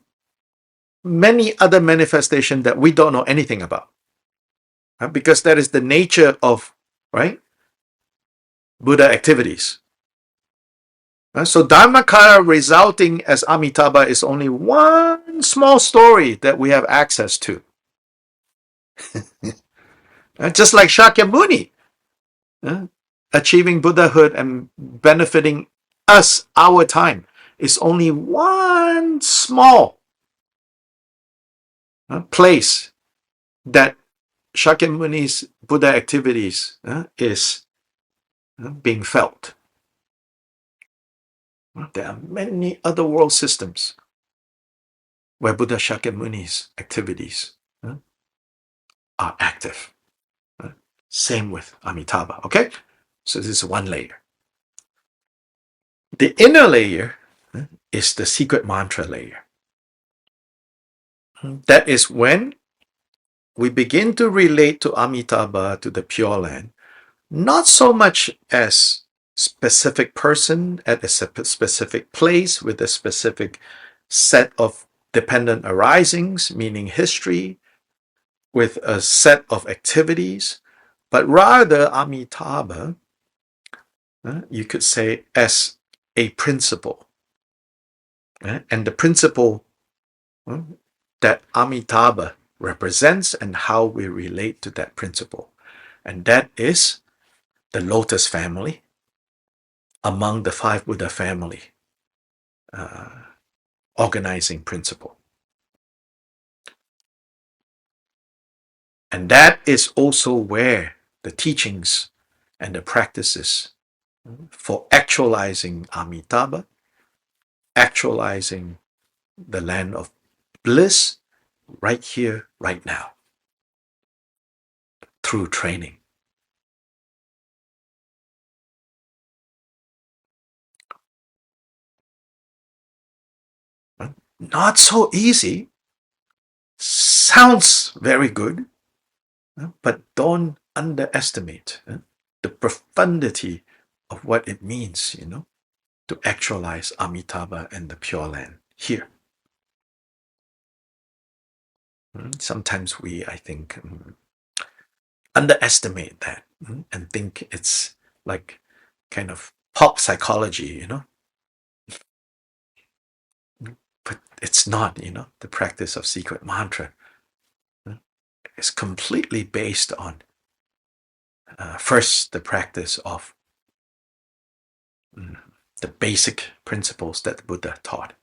many other manifestations that we don't know anything about, because that is the nature of, right, Buddha activities. So Dharmakara resulting as Amitabha is only one small story that we have access to. Just like Shakyamuni achieving Buddhahood and benefiting us, our time, is only one small place that Shakyamuni's Buddha activities is being felt. There are many other world systems where Buddha Shakyamuni's activities are active. Same with Amitabha, okay? So this is one layer. The inner layer is the secret mantra layer. That is when we begin to relate to Amitabha, to the Pure Land, not so much as specific person at a specific place with a specific set of dependent arisings, meaning history, with a set of activities, but rather Amitabha, you could say, as a principle. And the principle that Amitabha represents and how we relate to that principle. And that is the Lotus family among the five Buddha family organizing principle. And that is also where the teachings and the practices for actualizing Amitabha, actualizing the land of bliss, right here, right now, through training. Not so easy. Sounds very good, but don't underestimate the profundity of what it means, to actualize Amitabha and the Pure Land here. Sometimes we, I think, underestimate that and think it's like kind of pop psychology, But it's not, the practice of secret mantra is completely based on first the practice of the basic principles that the Buddha taught.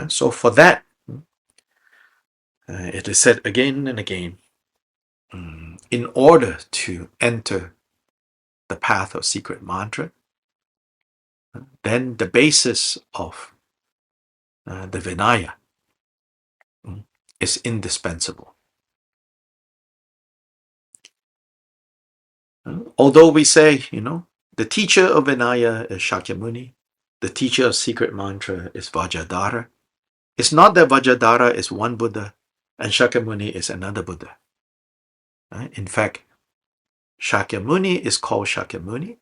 So for that, it is said again and again, in order to enter the path of secret mantra, then the basis of the Vinaya is indispensable. Although we say, the teacher of Vinaya is Shakyamuni, the teacher of secret mantra is Vajradhara, it's not that Vajradhara is one Buddha and Shakyamuni is another Buddha. In fact, Shakyamuni is called Shakyamuni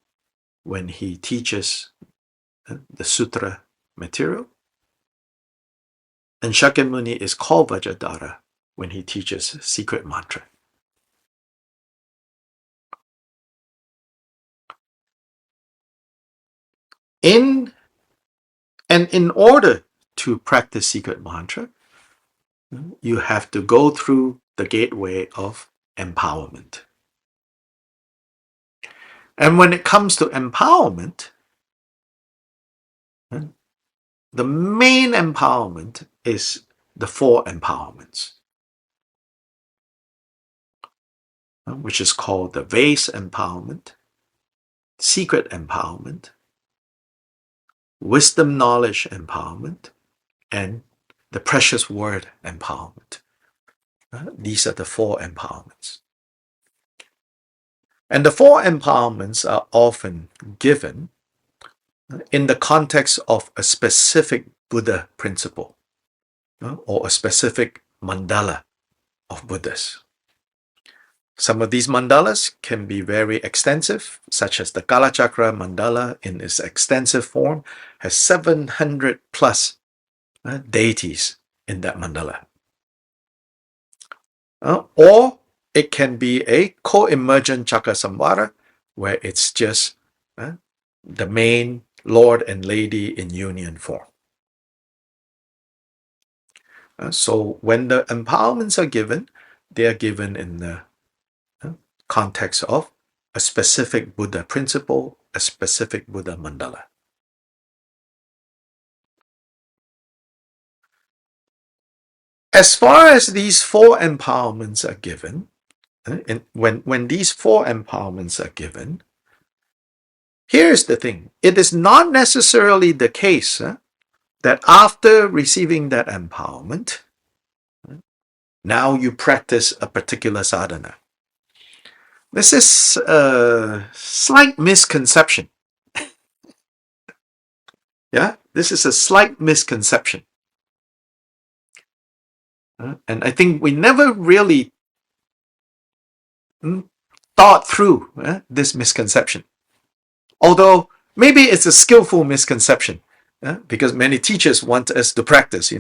when he teaches the sutra material, and Shakyamuni is called Vajradhara when he teaches secret mantra. In order to practice secret mantra, you have to go through the gateway of empowerment. And when it comes to empowerment, the main empowerment is the four empowerments, which is called the vase empowerment, secret empowerment, wisdom knowledge empowerment, and the precious word empowerment. These are the four empowerments. And the four empowerments are often given in the context of a specific Buddha principle or a specific mandala of Buddhas. Some of these mandalas can be very extensive, such as the Kalachakra mandala in its extensive form has 700 plus deities in that mandala. Or it can be a co-emergent chakra samvara, where it's just the main Lord and Lady in union form. So when the empowerments are given, they are given in the context of a specific Buddha principle, a specific Buddha mandala. As far as these four empowerments are given, and when these four empowerments are given, here's the thing. It is not necessarily the case that after receiving that empowerment, now you practice a particular sadhana. This is a slight misconception. Yeah, this is a slight misconception. And I think we never really thought through this misconception. Although maybe it's a skillful misconception because many teachers want us to practice,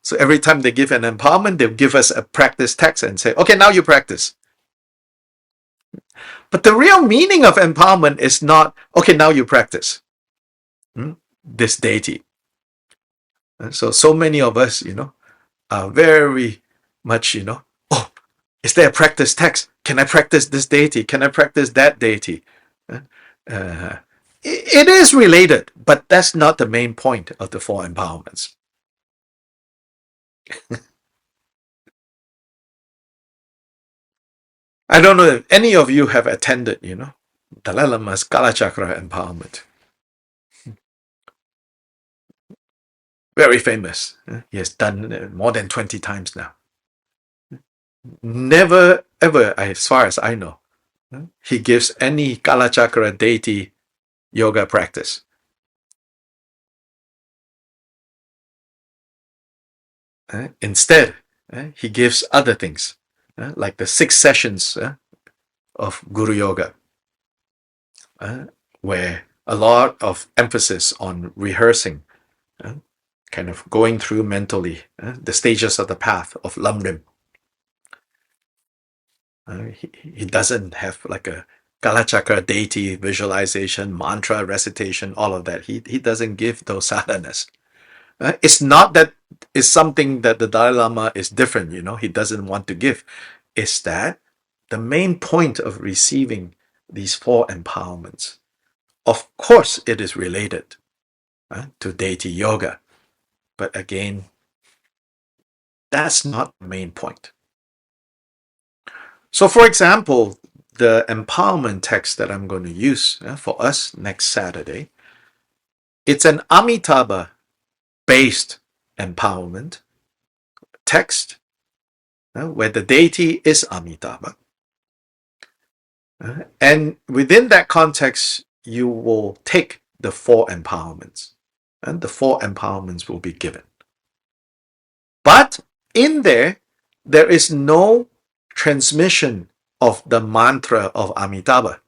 So every time they give an empowerment, they'll give us a practice text and say, okay, now you practice. But the real meaning of empowerment is not, okay, now you practice this deity. So many of us, are very much, oh, is there a practice text? Can I practice this deity? Can I practice that deity? It is related, but that's not the main point of the four empowerments. I don't know if any of you have attended, Dalai Lama's Kalachakra empowerment. Very famous. He has done it more than 20 times now. Never, ever, as far as I know, he gives any Kalachakra deity yoga practice. Instead, he gives other things, like the 6 sessions of Guru Yoga, where a lot of emphasis on rehearsing, kind of going through mentally the stages of the path of Lamrim. He doesn't have like a Kalachakra deity visualization, mantra recitation, all of that. He doesn't give those sadhanas. It's not that it's something that the Dalai Lama is different, he doesn't want to give. It's that the main point of receiving these four empowerments, of course it is related to deity yoga, but again, that's not the main point. So for example, the empowerment text that I'm going to use for us next Saturday, it's an Amitabha based empowerment text where the deity is Amitabha. And within that context, you will take the four empowerments, and the four empowerments will be given. But in there is no transmission of the mantra of Amitabha.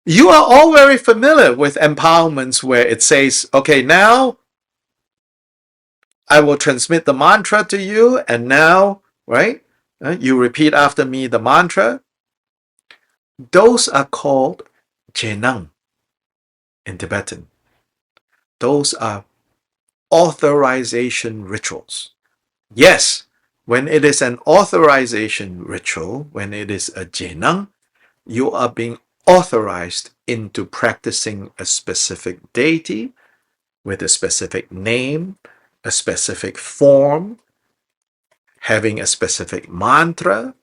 You are all very familiar with empowerments where it says, okay, now I will transmit the mantra to you, and now, right, you repeat after me the mantra. Those are called jenang in Tibetan. Those are authorization rituals. Yes, when it is an authorization ritual, when it is a jenang, you are being authorized into practicing a specific deity with a specific name, a specific form, having a specific mantra.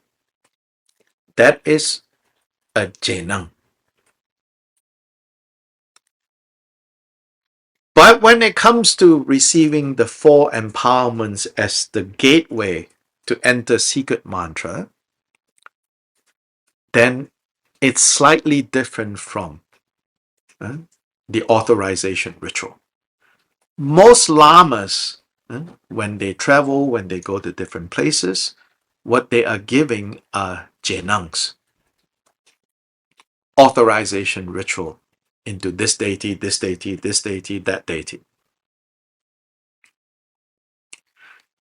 That is a jenang. But when it comes to receiving the four empowerments as the gateway to enter secret mantra, then it's slightly different from the authorization ritual. Most lamas, when they travel, when they go to different places, what they are giving are jenangs, authorization ritual into this deity, this deity, this deity, that deity.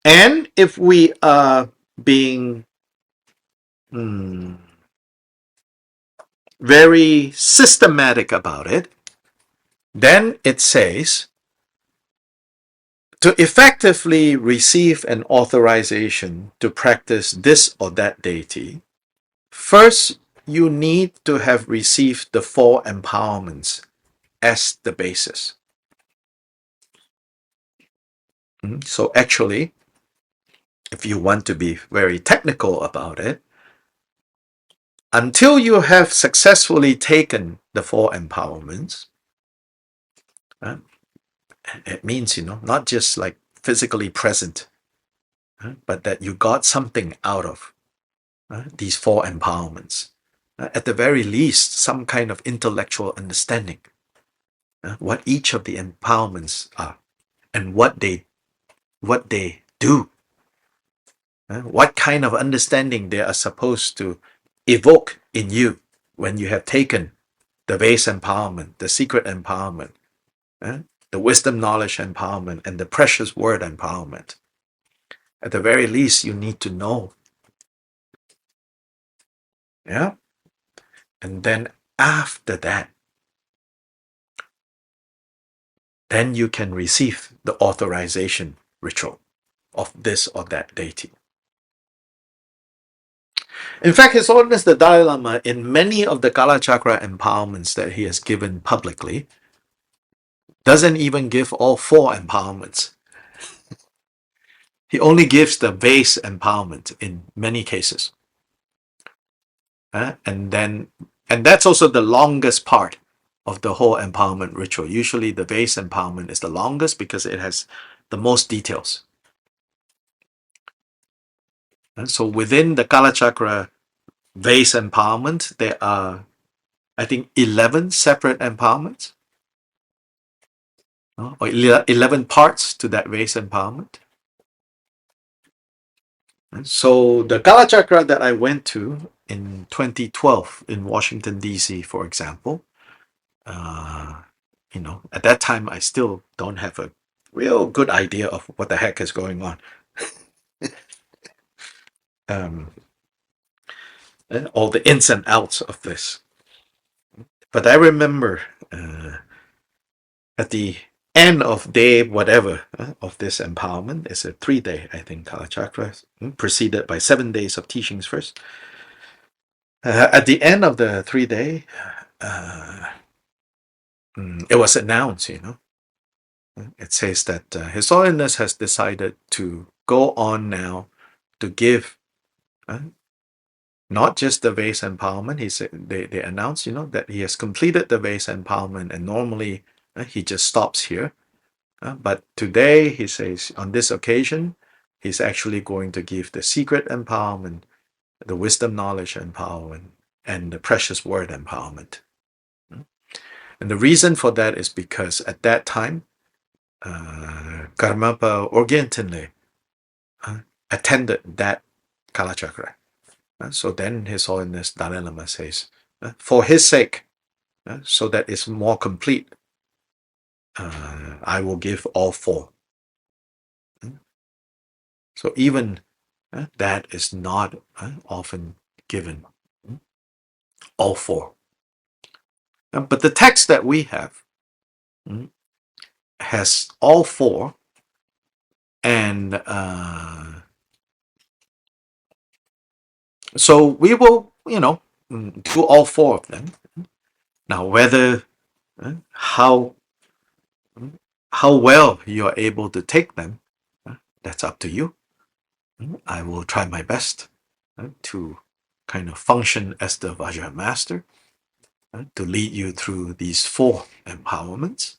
And if we are being very systematic about it, then it says, to effectively receive an authorization to practice this or that deity, first you need to have received the 4 empowerments as the basis. So actually, if you want to be very technical about it, until you have successfully taken the 4 empowerments, it means, not just like physically present, but that you got something out of these 4 empowerments. At the very least, some kind of intellectual understanding what each of the empowerments are and what they do, what kind of understanding they are supposed to evoke in you when you have taken the base empowerment, the secret empowerment, the wisdom knowledge empowerment, and the precious word empowerment. At the very least, you need to know. Yeah? And then after that, then you can receive the authorization ritual of this or that deity. In fact, His Holiness the Dalai Lama, in many of the Kalachakra empowerments that he has given publicly, doesn't even give all 4 empowerments. He only gives the base empowerment in many cases. And that's also the longest part of the whole empowerment ritual. Usually the base empowerment is the longest because it has the most details. So within the Kalachakra base empowerment, there are, I think, 11 separate empowerments, or 11 parts to that base empowerment. So the Kalachakra that I went to in 2012 in Washington, D.C., for example, at that time, I still don't have a real good idea of what the heck is going on. All the ins and outs of this. But I remember at the end of day whatever of this empowerment, it's a 3-day, I think, Kalachakra, preceded by 7 days of teachings first. At the end of the 3-day, it was announced, it says that His Holiness has decided to go on now to give not just the vase empowerment. He said they announced, that he has completed the vase empowerment, and normally he just stops here. But today, he says, on this occasion, he's actually going to give the secret empowerment, the wisdom knowledge empowerment, and the precious word empowerment. And the reason for that is because at that time, Karmapa Orgentenle attended that Kalachakra. So then His Holiness Dalai Lama says, for his sake, so that it's more complete, I will give all 4. So even that is not often given, all 4. But the text that we have has all 4, and so we will, do all 4 of them. Now, whether how well you are able to take them, that's up to you. I will try my best to kind of function as the Vajra master, to lead you through these 4 empowerments.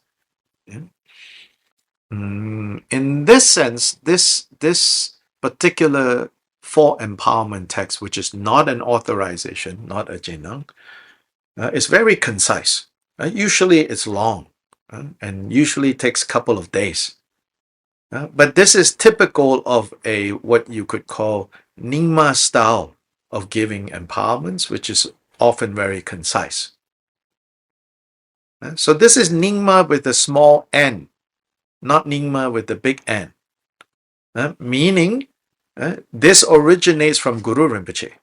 In this sense, this particular four empowerment text, which is not an authorization, not a jinang, is very concise. Usually it's long and usually takes a couple of days. But this is typical of a what you could call Nyingma style of giving empowerments, which is often very concise. So this is Nyingma with a small n, not Nyingma with the big N. Meaning, this originates from Guru Rinpoche,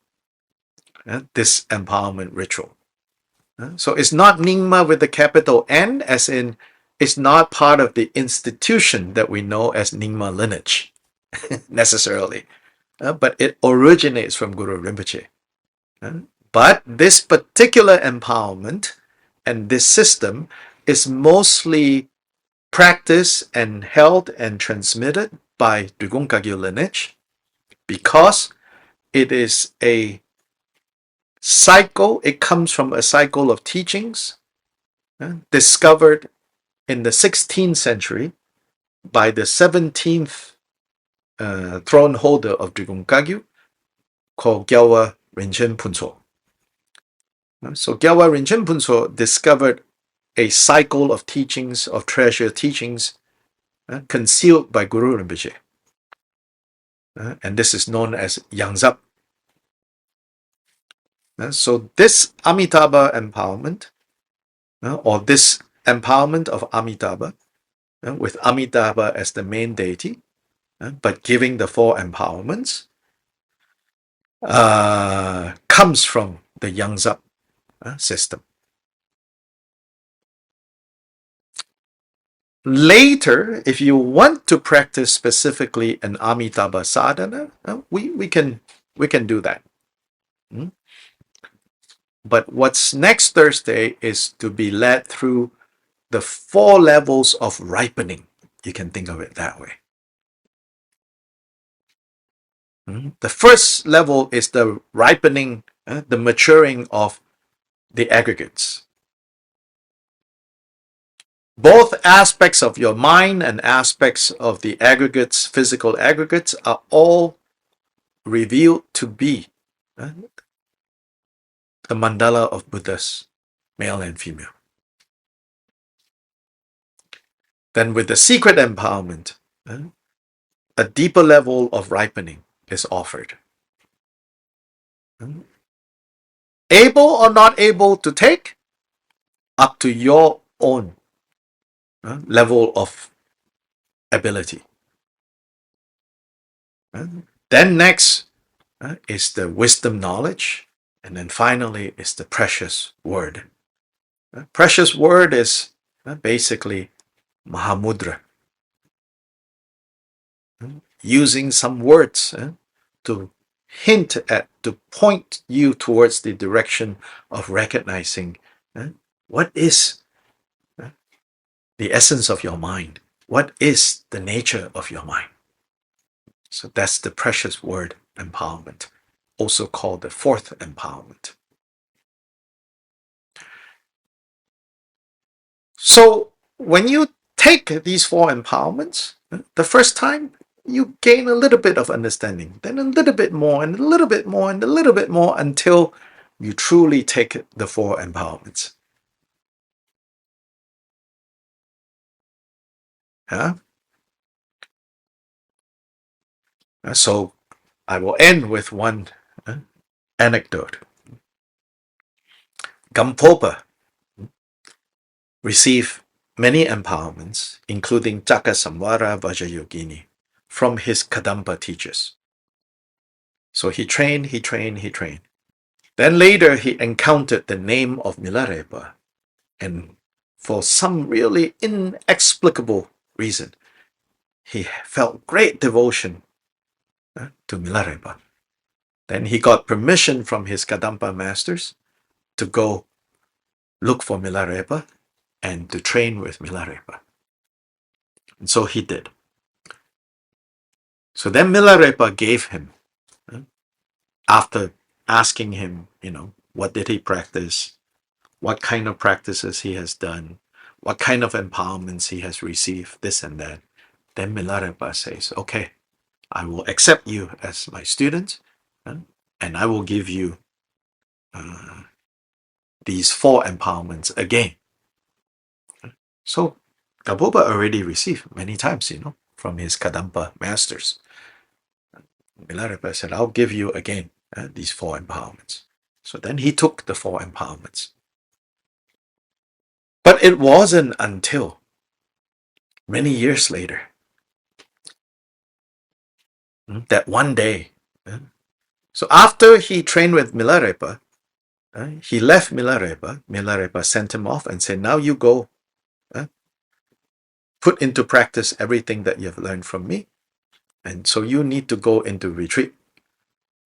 this empowerment ritual. So it's not Nyingma with the capital N, as in it's not part of the institution that we know as Nyingma lineage, necessarily. But it originates from Guru Rinpoche. But this particular empowerment and this system is mostly practiced and held and transmitted by Drigong Kagyu lineage because it is a cycle, it comes from a cycle of teachings discovered in the 16th century by the 17th throne holder of Drigong Kagyu called Gyalwa Rinchen Punso. So Gyalwa Rinchen Punso discovered a cycle of teachings, of treasure teachings concealed by Guru Rinpoche. And this is known as Yangzap. So this Amitabha empowerment, or this empowerment of Amitabha, with Amitabha as the main deity, but giving the four empowerments, comes from the Yangzap system. Later, if you want to practice specifically an Amitabha sadhana, we can do that. But what's next Thursday is to be led through the 4 levels of ripening. You can think of it that way. The first level is the ripening, the maturing of the aggregates. Both aspects of your mind and aspects of the aggregates, physical aggregates, are all revealed to be the mandala of Buddhas, male and female. Then with the secret empowerment, a deeper level of ripening is offered. Able or not able to take, up to your own level of ability. Then next is the wisdom knowledge, and then finally is the precious word. Precious word is basically Mahamudra. Using some words to hint at, to point you towards the direction of recognizing what is the essence of your mind, what is the nature of your mind. So that's the precious word empowerment, also called the fourth empowerment. So when you take these 4 empowerments, the first time you gain a little bit of understanding, then a little bit more, and a little bit more, and a little bit more, until you truly take the 4 empowerments. So I will end with one anecdote. Gampopa received many empowerments, including Jaka Samvara Vajrayogini, from his Kadampa teachers. So he trained. Then later he encountered the name of Milarepa, and for some really inexplicable reason, he felt great devotion to Milarepa. Then he got permission from his Kadampa masters to go look for Milarepa and to train with Milarepa. And so he did. So then Milarepa gave him, after asking him, what did he practice, what kind of practices he has done, what kind of empowerments he has received, this and that. Then Milarepa says, okay, I will accept you as my student, and I will give you these 4 empowerments again. So Gampopa already received many times, from his Kadampa masters. Milarepa said, I'll give you again these 4 empowerments. So then he took the 4 empowerments. But it wasn't until many years later that one day, so after he trained with Milarepa, he left Milarepa. Milarepa sent him off and said, now you go put into practice everything that you've learned from me. And so you need to go into retreat.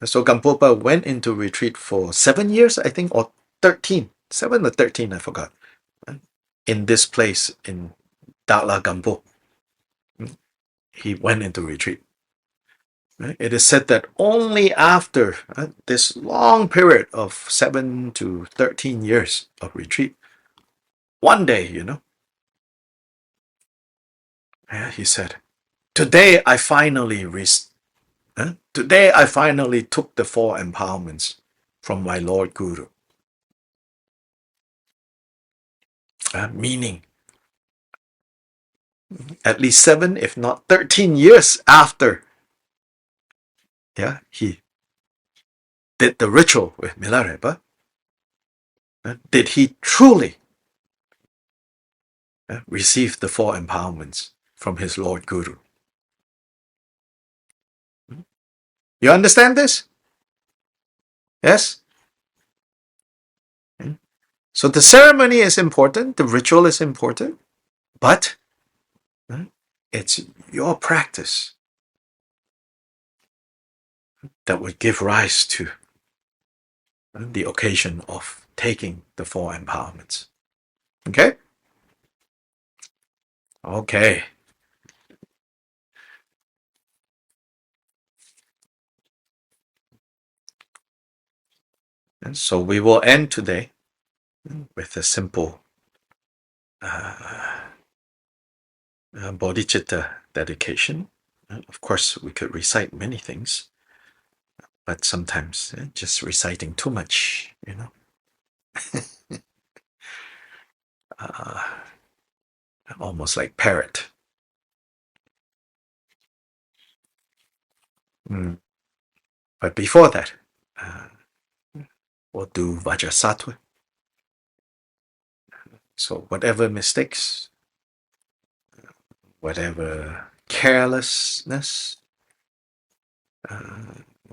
So Gampopa went into retreat for 7 years, I think, or 13. 7 or 13, I forgot. In this place in Dala Gampo. He went into retreat. It is said that only after this long period of 7 to 13 years of retreat, one day, he said, today I finally took the 4 empowerments from my Lord Guru. Meaning, at least 7, if not 13 years after, he did the ritual with Milarepa, did he truly receive the 4 empowerments from his Lord Guru. You understand this? Yes? So the ceremony is important, the ritual is important, but it's your practice that would give rise to the occasion of taking the 4 empowerments. Okay? Okay. And so we will end today with a simple bodhicitta dedication. Of course, we could recite many things, but sometimes just reciting too much, almost like parrot. But before that, we'll do Vajrasattva. So whatever mistakes, whatever carelessness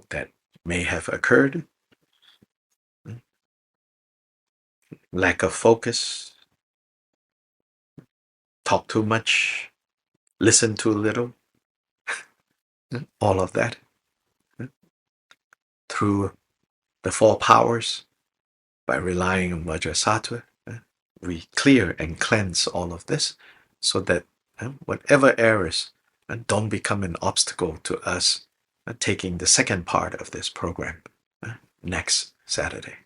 that may have occurred, lack of focus, talk too much, listen too little, all of that, through the 4 powers, by relying on Vajrasattva, we clear and cleanse all of this so that whatever errors don't become an obstacle to us taking the second part of this program next Saturday.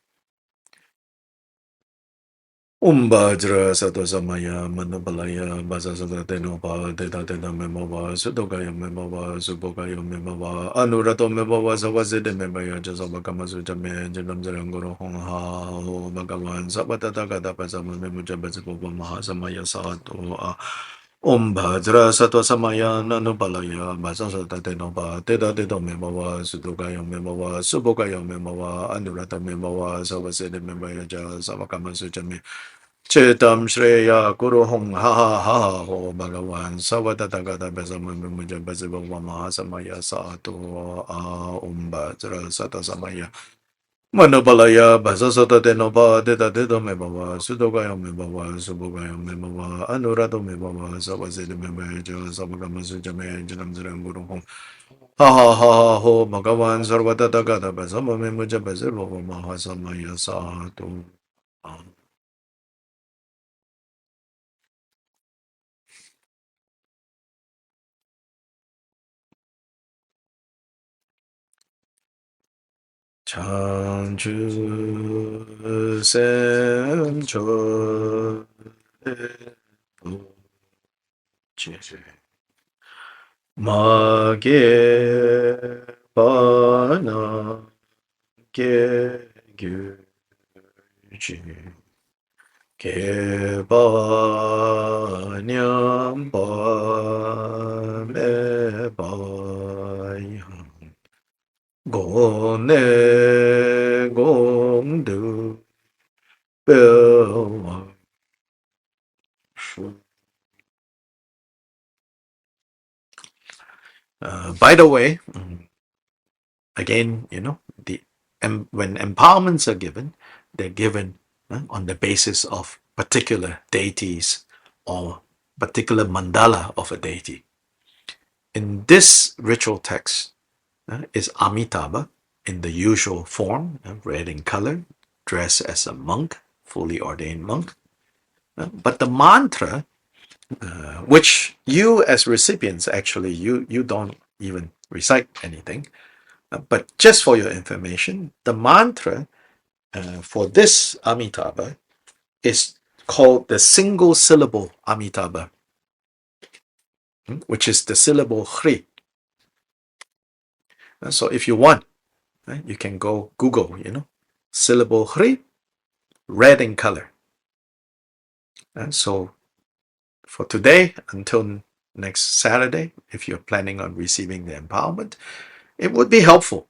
Vajra Sato Samaya Manabalaya Basasada Denova Deda Deda Memova Sudogaya Memova Subogaya Memova Anurato Memova Savazide Memaya Jasabakamasu Jame Janam Zarangoro Hongha Bhagavan Sabatata Gadapasama Memujabazipova Mahasamaya Sato Vajra Sato Samaya Nanabalaya Basasada Denova Deda Deda Memova Sudogaya Memova Subogaya Memova Anurata Memova Savazide Memaya Jasabakamasu Jame Chetam Shreya Guru Hong Ha Ha Ha Ho Bhagavan Savadagada Besamumuja Bezibova Mahasamaya Sato Bajra Sata Samaya Manobalaya Basasata Denova Deda Deda Mebava Sudogaya Mebava Subogaya Mebava Anurado Mebava Savazid Mebaja Sabagamasu Jame Janam Zram Guru Hong Ha Ha Ha Ho Bhagavan Sarvadagada Besamumuja Bezibova Mahasamaya Sato Chanchu Sem Cho Mage bana ge gyuji ke ba nyam ba me ba yang go ne gong du biao shu. By the way, again, when empowerments are given, they're given on the basis of particular deities or particular mandala of a deity. In this ritual text is Amitabha in the usual form, red in color, dressed as a monk, fully ordained monk. But the mantra, which you as recipients actually, you don't even recite anything, but just for your information, the mantra for this Amitabha is called the single syllable Amitabha, which is the syllable Hri. So if you want, you can go Google, syllable Hri, red in color. So for today, until next Saturday, if you're planning on receiving the empowerment, it would be helpful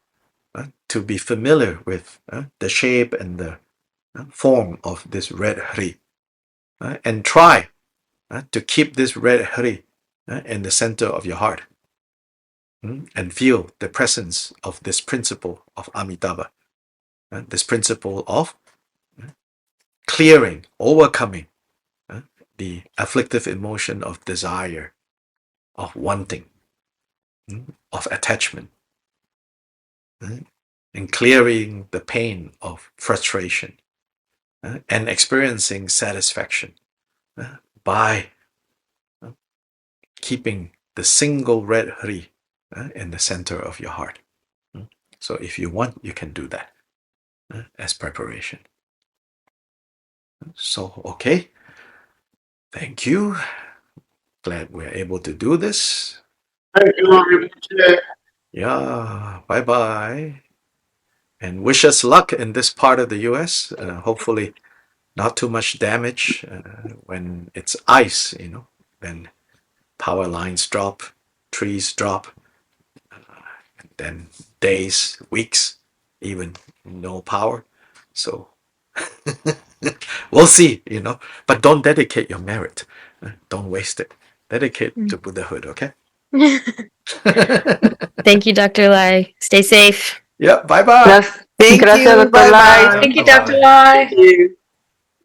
to be familiar with the shape and the form of this red Hri. And try to keep this red Hri in the center of your heart and feel the presence of this principle of Amitabha, this principle of clearing, overcoming the afflictive emotion of desire, of wanting, of attachment, and clearing the pain of frustration and experiencing satisfaction by keeping the single red Hri in the center of your heart. So if you want, you can do that as preparation. So, okay. Thank you. Glad we're able to do this. Thank you. Yeah, bye-bye. And wish us luck in this part of the US. Hopefully not too much damage when it's ice, then power lines drop, trees drop, and then days, weeks, even no power. So we'll see, but don't dedicate your merit. Don't waste it. Dedicate to Buddhahood, okay? Thank you, Dr. Lai. Stay safe. Yeah, bye-bye. Gracias, Dr. Lai. Thank you, Bye-bye. Dr. Lai. Thank you.